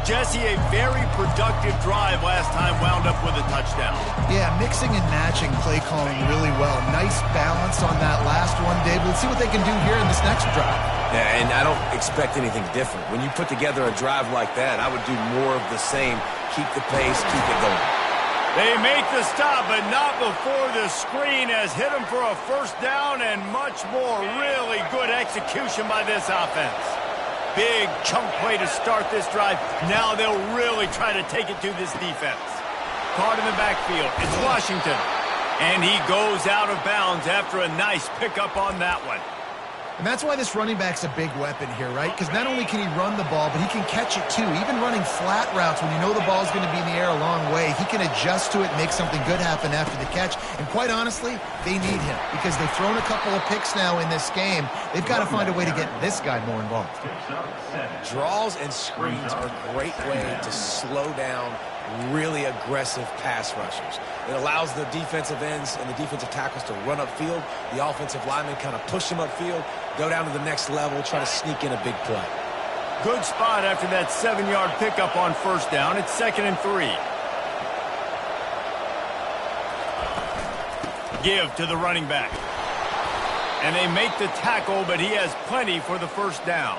Jesse, a very productive drive last time wound up with a touchdown. Yeah, mixing and matching play calling really well. Nice balance on that last one, Dave. Let's see what they can do here in this next drive. Yeah, and I don't expect anything different. When you put together a drive like that, I would do more of the same. Keep the pace, keep it going. They make the stop, but not before the screen has hit them for a 1st down and much more. Really good execution by this offense. Big chunk play to start this drive. Now they'll really try to take it to this defense. Caught in the backfield. It's Washington. And he goes out of bounds after a nice pickup on that one. And that's why this running back's a big weapon here, right? Because not only can he run the ball, but he can catch it too. Even running flat routes when you know the ball's going to be in the air a long way, he can adjust to it, make something good happen after the catch. And quite honestly, they need him because they've thrown a couple of picks now in this game. They've got to find a way to get this guy more involved. Draws and screens are a great way to slow down really aggressive pass rushers. It allows the defensive ends and the defensive tackles to run upfield. The offensive linemen kind of push them upfield, go down to the next level, try to sneak in a big play. Good spot after that 7-yard pickup on 1st down. It's 2nd and 3. Give to the running back. And they make the tackle, but he has plenty for the 1st down.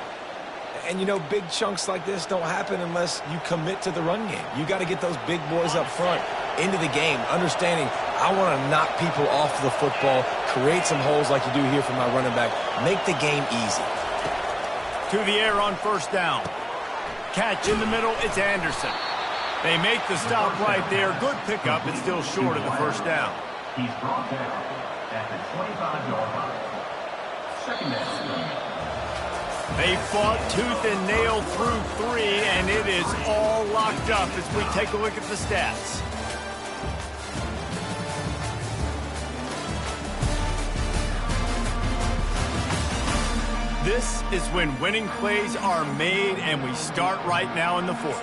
And, you know, big chunks like this don't happen unless you commit to the run game. You got to get those big boys up front into the game, understanding I want to knock people off the football create some holes like you do here for my running back. Make the game easy. To the air on first down. Catch in the middle, it's Anderson. They make the stop right there. Good pickup, but still short of the first down. He's brought down at the 25-yard line. Second down. They fought tooth and nail through 3, and it is all locked up as we take a look at the stats. This is when winning plays are made, and we start right now in the fourth.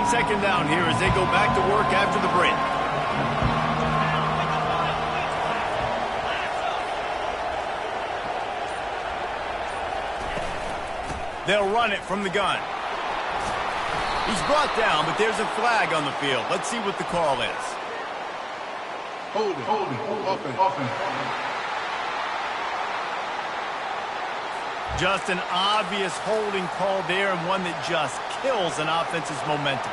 Second down here as they go back to work after the break. They'll run it from the gun. He's brought down, but there's a flag on the field. Let's see what the call is. Holding, offense. Just an obvious holding call there, and one that just kills an offense's momentum.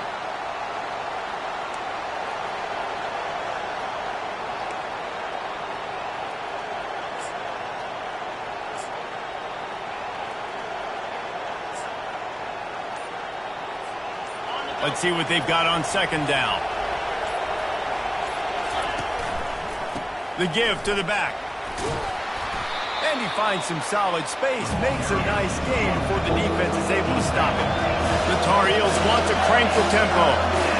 Let's see what they've got on second down. The give to the back. And he finds some solid space, makes a nice game before the defense is able to stop him. The Tar Heels want to crank the tempo.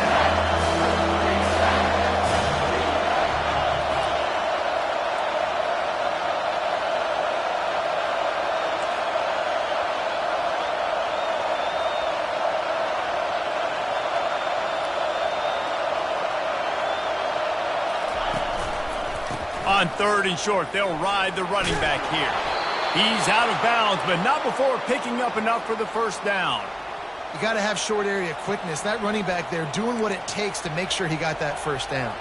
On third and short, they'll ride the running back here. He's out of bounds, but not before picking up enough for the first down. You got to have short area quickness. That running back there doing what it takes to make sure he got that first down.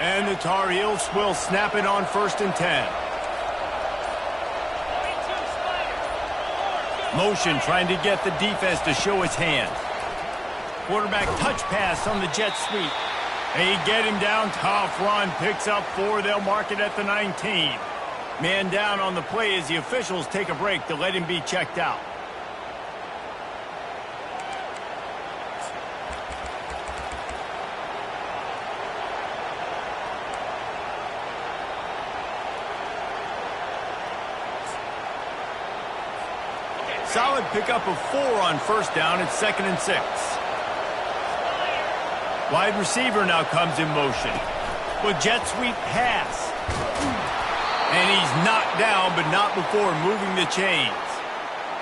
And the Tar Heels will snap it on 1st and 10. Motion trying to get the defense to show its hand. Quarterback touch pass on the jet sweep. They get him down. Tough run. Picks up 4. They'll mark it at the 19. Man down on the play as the officials take a break to let him be checked out. Solid pickup of 4 on first down. It's 2nd and 6. Wide receiver now comes in motion. With jet sweep pass. And he's knocked down, but not before moving the chains.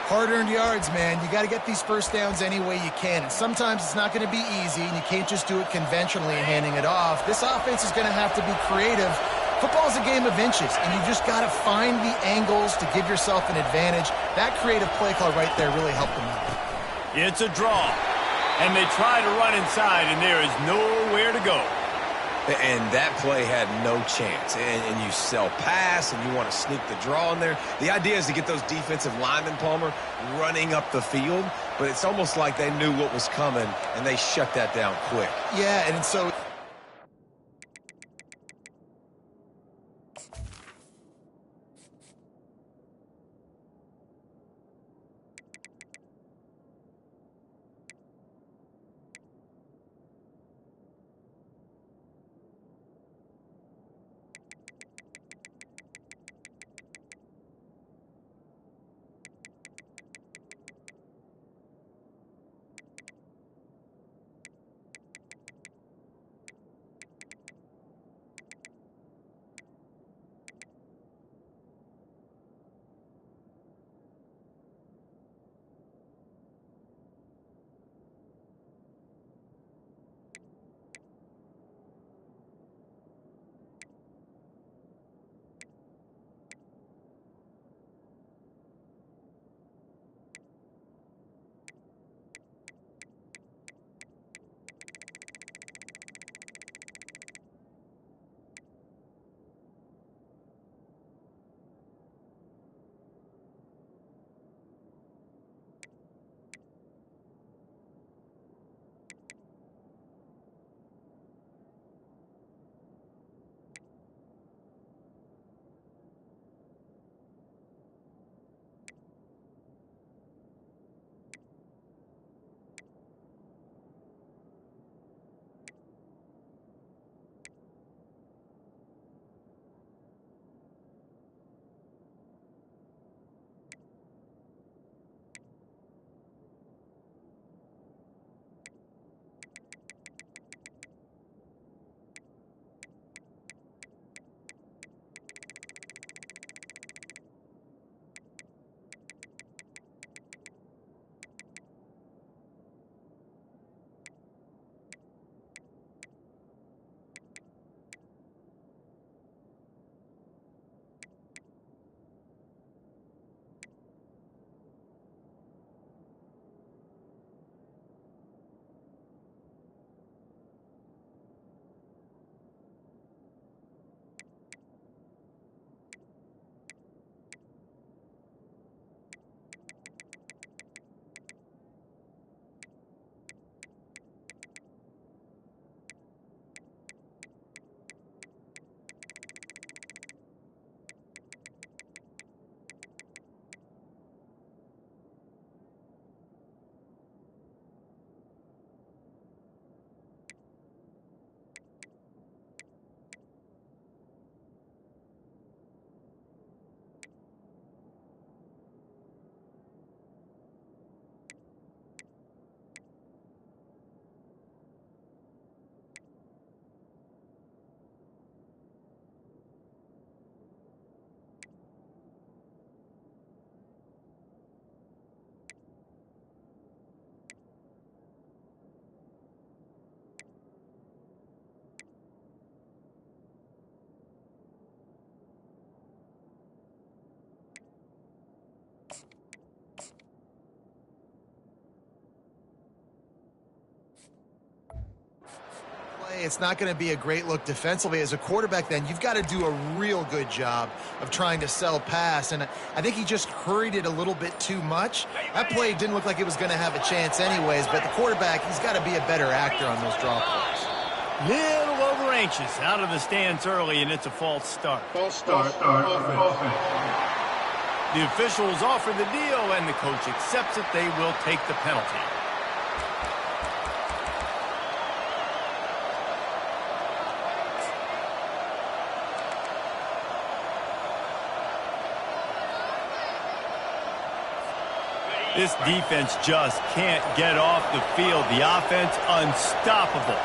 Hard-earned yards, man. You got to get these first downs any way you can. And sometimes it's not going to be easy, and you can't just do it conventionally and handing it off. This offense is going to have to be creative. Football is a game of inches, and you just got to find the angles to give yourself an advantage. That creative play call right there really helped them out. It's a draw, and they try to run inside, and there is nowhere to go. And that play had no chance. And you sell pass, and you want to sneak the draw in there. The idea is to get those defensive linemen, Palmer, running up the field. But it's almost like they knew what was coming, and they shut that down quick. Yeah, and so... it's not going to be a great look defensively. As a quarterback, then, you've got to do a real good job of trying to sell pass, and I think he just hurried it a little bit too much. That play didn't look like it was going to have a chance anyways, but the quarterback, he's got to be a better actor on those draw plays. Little over anxious, out of the stance early, and it's a false start. False start. Offense. The officials offer the deal, and the coach accepts it. They will take the penalty. This defense just can't get off the field. The offense unstoppable.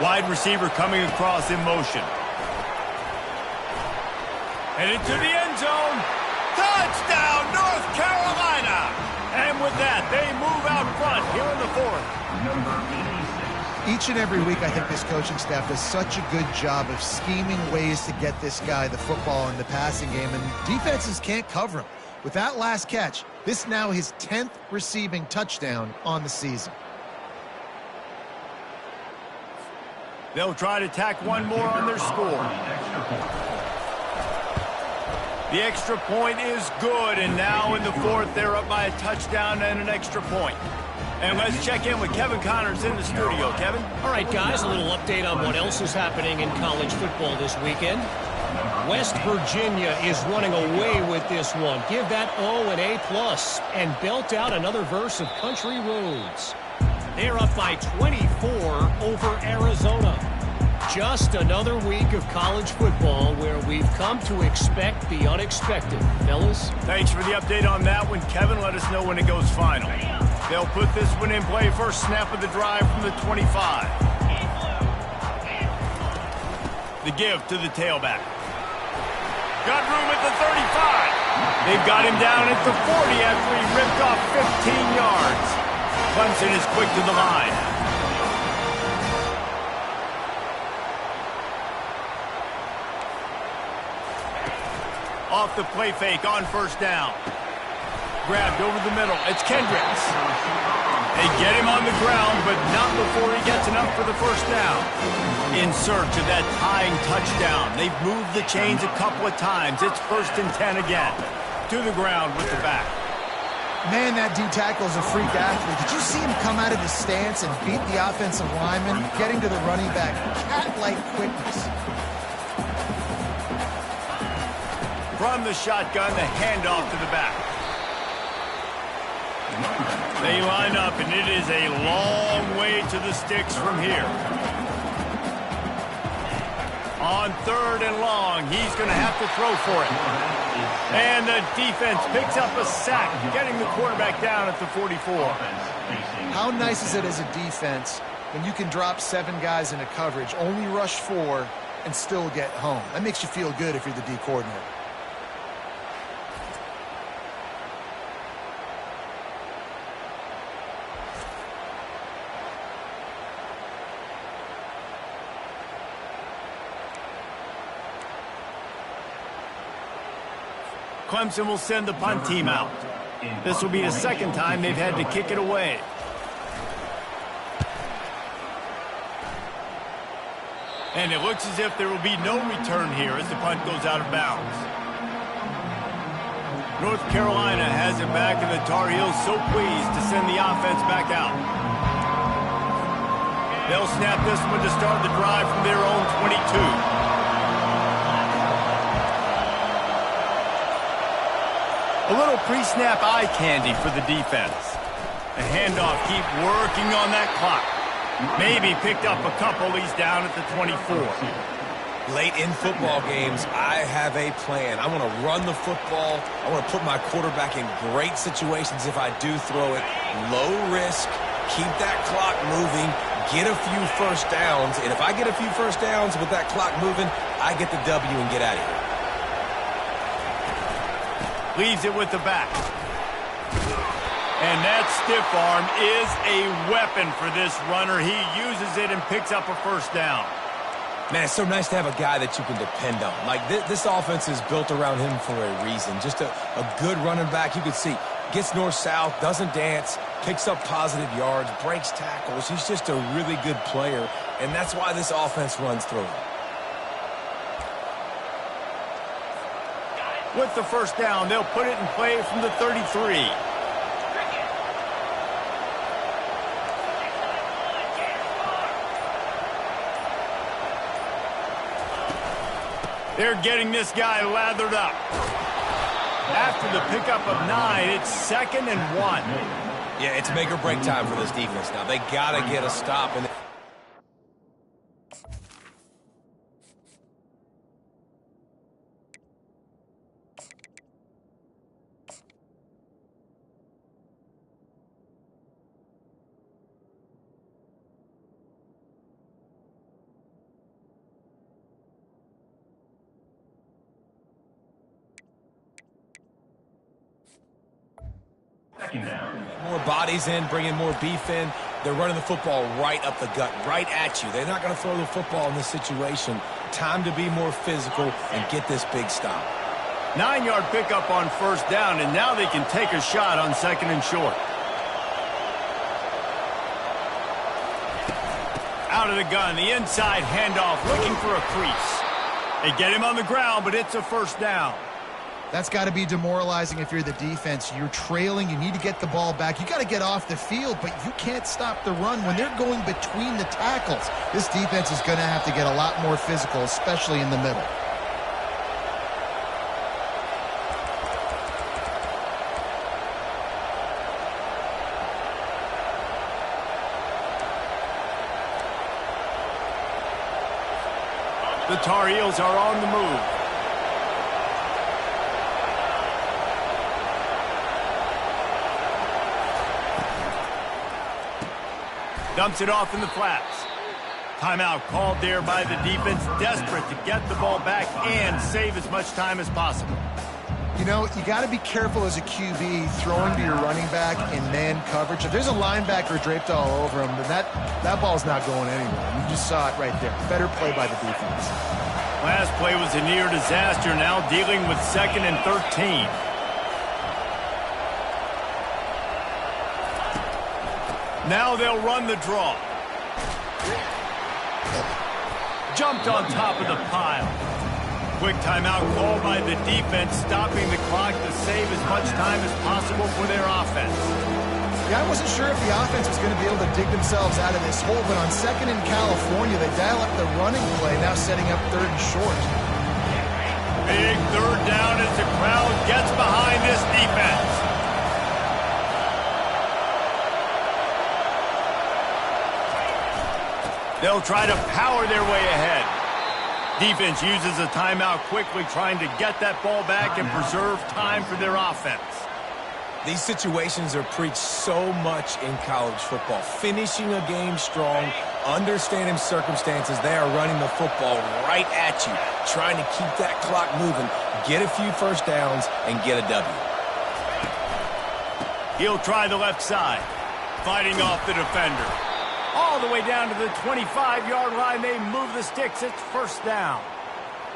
Wide receiver coming across in motion. Headed to the end zone. Touchdown, North Carolina! And with that, they move out front here in the fourth. Number 86. Each and every week, I think this coaching staff does such a good job of scheming ways to get this guy the football in the passing game, and defenses can't cover him. With that last catch, this now his 10th receiving touchdown on the season. They'll try to tack one more on their score. The extra point is good, and now in the fourth, they're up by a touchdown and an extra point. And let's check in with Kevin Connors in the studio. Kevin? All right, guys, a little update on what else is happening in college football this weekend. West Virginia is running away with this one. Give that O an A+, and belt out another verse of Country Roads. They're up by 24 over Arizona. Just another week of college football where we've come to expect the unexpected. Fellas? Thanks for the update on that one, Kevin. Let us know when it goes final. They'll put this one in play. First snap of the drive from the 25. The give to the tailback. Got room at the 35. They've got him down at the 40 after he ripped off 15 yards. Clemson is quick to the line. Off the play fake on first down. Grabbed over the middle. It's Kendricks. They get him on the ground, but not before he gets enough for the first down. In search of that tying touchdown. They've moved the chains a couple of times. It's 1st and 10 again. To the ground with the back. Man, that D-tackle is a freak athlete. Did you see him come out of his stance and beat the offensive lineman, getting to the running back? Cat-like quickness. From the shotgun, the handoff to the back. They line up, and it is a long way to the sticks from here. On 3rd and long, he's going to have to throw for it. And the defense picks up a sack, getting the quarterback down at the 44. How nice is it as a defense when you can drop 7 guys into coverage, only rush 4, and still get home? That makes you feel good if you're the D coordinator. Clemson will send the punt team out. This will be the 2nd time they've had to kick it away. And it looks as if there will be no return here as the punt goes out of bounds. North Carolina has it back, and the Tar Heels so pleased to send the offense back out. They'll snap this one to start the drive from their own 22. A little pre-snap eye candy for the defense. The handoff, keep working on that clock. Maybe picked up a couple. He's down at the 24. Late in football games, I have a plan. I want to run the football. I want to put my quarterback in great situations if I do throw it. Low risk, keep that clock moving, get a few first downs. And if I get a few first downs with that clock moving, I get the W and get out of here. Leaves it with the back. And that stiff arm is a weapon for this runner. He uses it and picks up a first down. Man, it's so nice to have a guy that you can depend on. Like, this offense is built around him for a reason. Just a good running back. You can see, gets north-south, doesn't dance, picks up positive yards, breaks tackles. He's just a really good player, and that's why this offense runs through him. With the first down, they'll put it in play from the 33. They're getting this guy lathered up. After the pickup of 9, it's 2nd and 1. Yeah, it's make or break time for this defense now. They got to get a stop. And more bodies in, bringing more beef in. They're running the football right up the gut, right at you. They're not going to throw the football in this situation. Time to be more physical and get this big stop. 9-yard pickup on first down, and now they can take a shot on 2nd and short. Out of the gun, the inside handoff, looking for a crease. They get him on the ground, but it's a first down. That's got to be demoralizing if you're the defense. You're trailing. You need to get the ball back. You got to get off the field, but you can't stop the run when they're going between the tackles. This defense is going to have to get a lot more physical, especially in the middle. The Tar Heels are on the move. Dumps it off in the flats. Timeout called there by the defense, desperate to get the ball back and save as much time as possible. You know, you got to be careful as a QB throwing to your running back in man coverage. If there's a linebacker draped all over him, then that ball's not going anywhere. You just saw it right there. Better play by the defense. Last play was a near disaster, now dealing with 2nd and 13. Now they'll run the draw. Jumped on top of the pile. Quick timeout called by the defense, stopping the clock to save as much time as possible for their offense. Yeah, I wasn't sure if the offense was going to be able to dig themselves out of this hole, but on 2nd in California, they dial up the running play, now setting up 3rd and short. Big 3rd down as the crowd gets behind this defense. They'll try to power their way ahead. Defense uses a timeout quickly, trying to get that ball back and preserve time for their offense. These situations are preached so much in college football. Finishing a game strong, understanding circumstances. They are running the football right at you, trying to keep that clock moving, get a few first downs, and get a W. He'll try the left side, fighting off the defender. All the way down to the 25-yard line, they move the sticks. It's first down.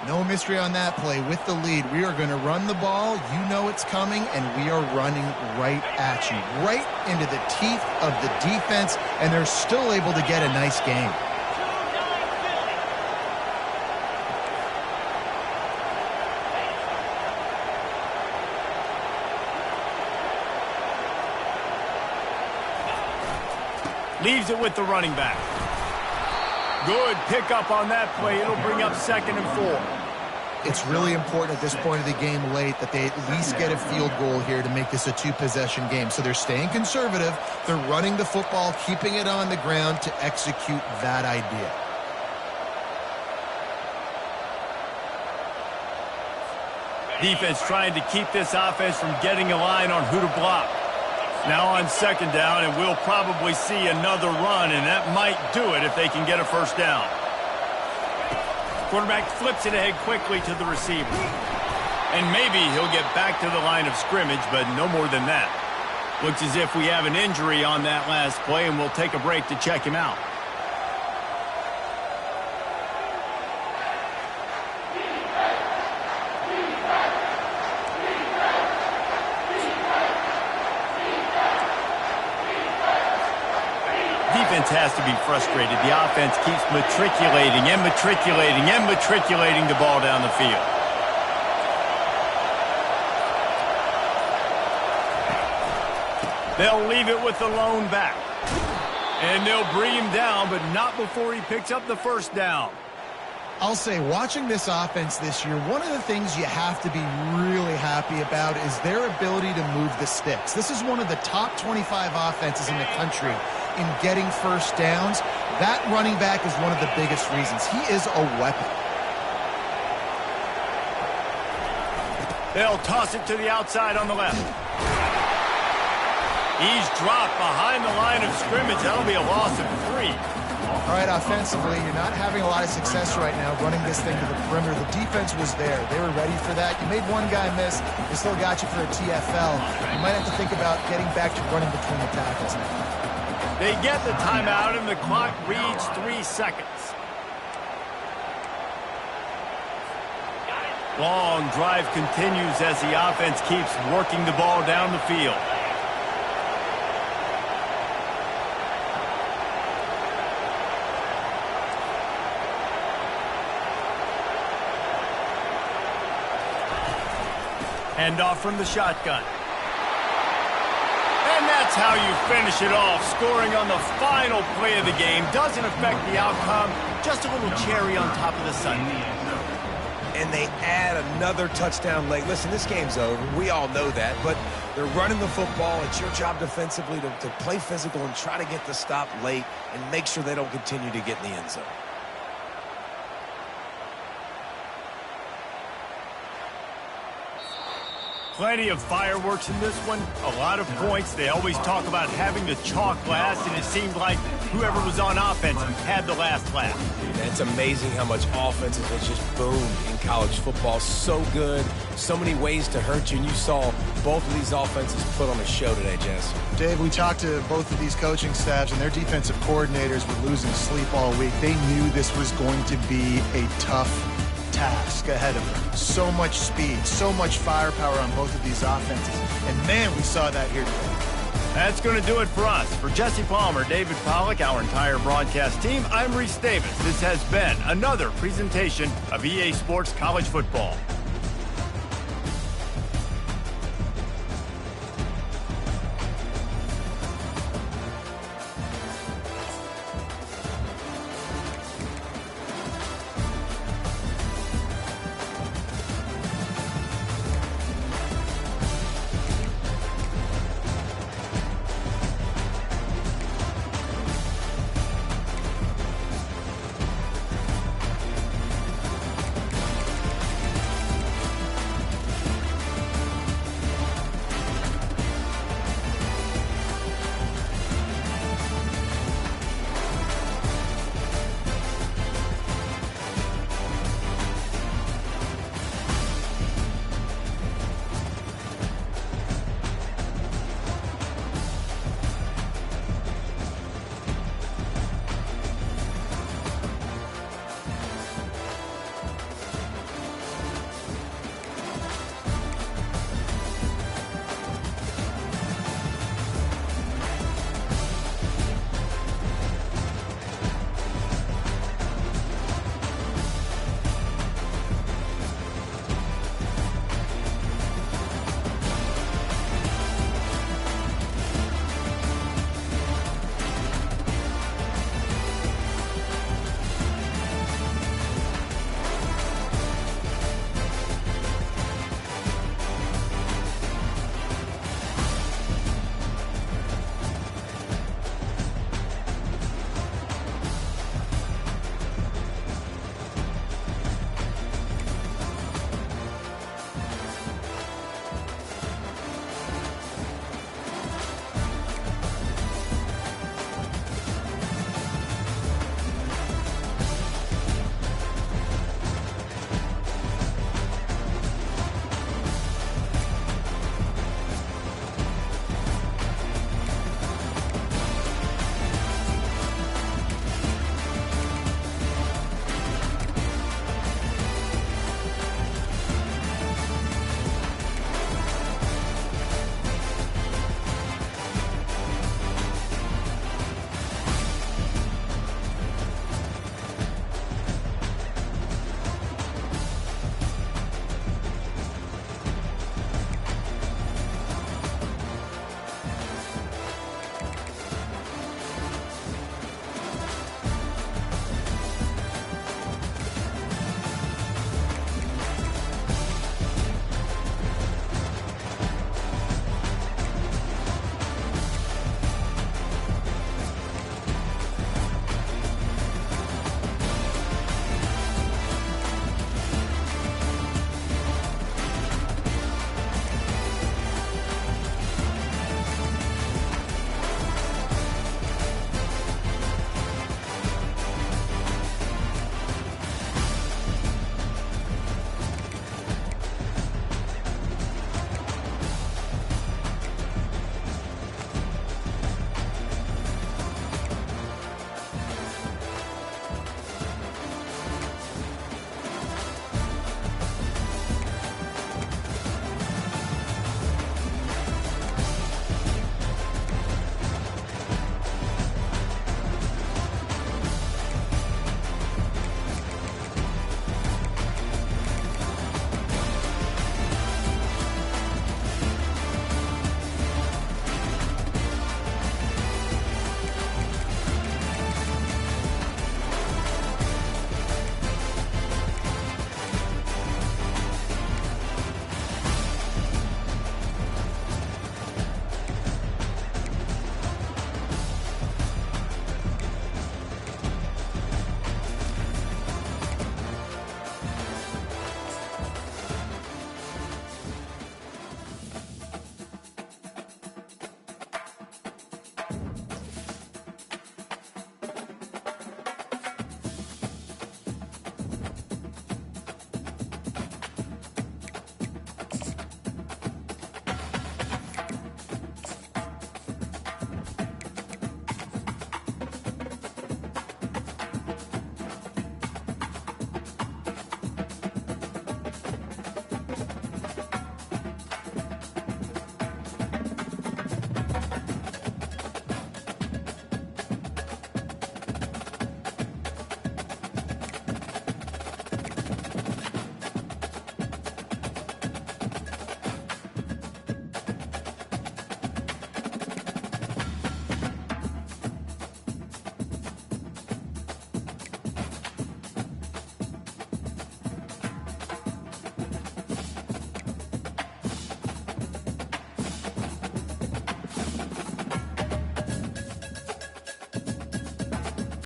No mystery on that play. With the lead, we are going to run the ball. You know it's coming, and we are running right at you, right into the teeth of the defense, and they're still able to get a nice game. Leaves it with the running back. Good pickup on that play. It'll bring up 2nd and 4. It's really important at this point of the game late that they at least get a field goal here to make this a 2-possession game. So they're staying conservative. They're running the football, keeping it on the ground to execute that idea. Defense trying to keep this offense from getting a line on who to block. Now on 2nd down, and we'll probably see another run, and that might do it if they can get a first down. Quarterback flips it ahead quickly to the receiver. And maybe he'll get back to the line of scrimmage, but no more than that. Looks as if we have an injury on that last play, and we'll take a break to check him out. defense has to be frustrated. The offense keeps matriculating and matriculating and matriculating the ball down the field. They'll leave it with the lone back. And they'll bring him down, but not before he picks up the first down. I'll say, watching this offense this year, one of the things you have to be really happy about is their ability to move the sticks. This is one of the top 25 offenses in the country in getting first downs. That running back is one of the biggest reasons. He is a weapon. They'll toss it to the outside on the left. He's dropped behind the line of scrimmage. That'll be a loss of 3. All right, offensively, you're not having a lot of success right now running this thing to the perimeter. The defense was there. They were ready for that. You made one guy miss. They still got you for a TFL. You might have to think about getting back to running between the tackles now. They get the timeout, and the clock reads 3 seconds. Long drive continues as the offense keeps working the ball down the field. Hand off from the shotgun. And that's how you finish it off. Scoring on the final play of the game doesn't affect the outcome. Just a little cherry on top of the sundae. And they add another touchdown late. Listen, this game's over. We all know that. But they're running the football. It's your job defensively to play physical and try to get the stop late and make sure they don't continue to get in the end zone. Plenty of fireworks in this one, a lot of points. They always talk about having the chalk last, and it seemed like whoever was on offense had the last laugh. It's amazing how much offense has just boomed in college football. So good, so many ways to hurt you, and you saw both of these offenses put on a show today, Jess. Dave, we talked to both of these coaching staffs, and their defensive coordinators were losing sleep all week. They knew this was going to be a tough task ahead of them. So much speed, so much firepower on both of these offenses. And man, we saw that here today. That's going to do it for us. For Jesse Palmer, David Pollack, our entire broadcast team, I'm Reese Davis. This has been another presentation of EA Sports College Football.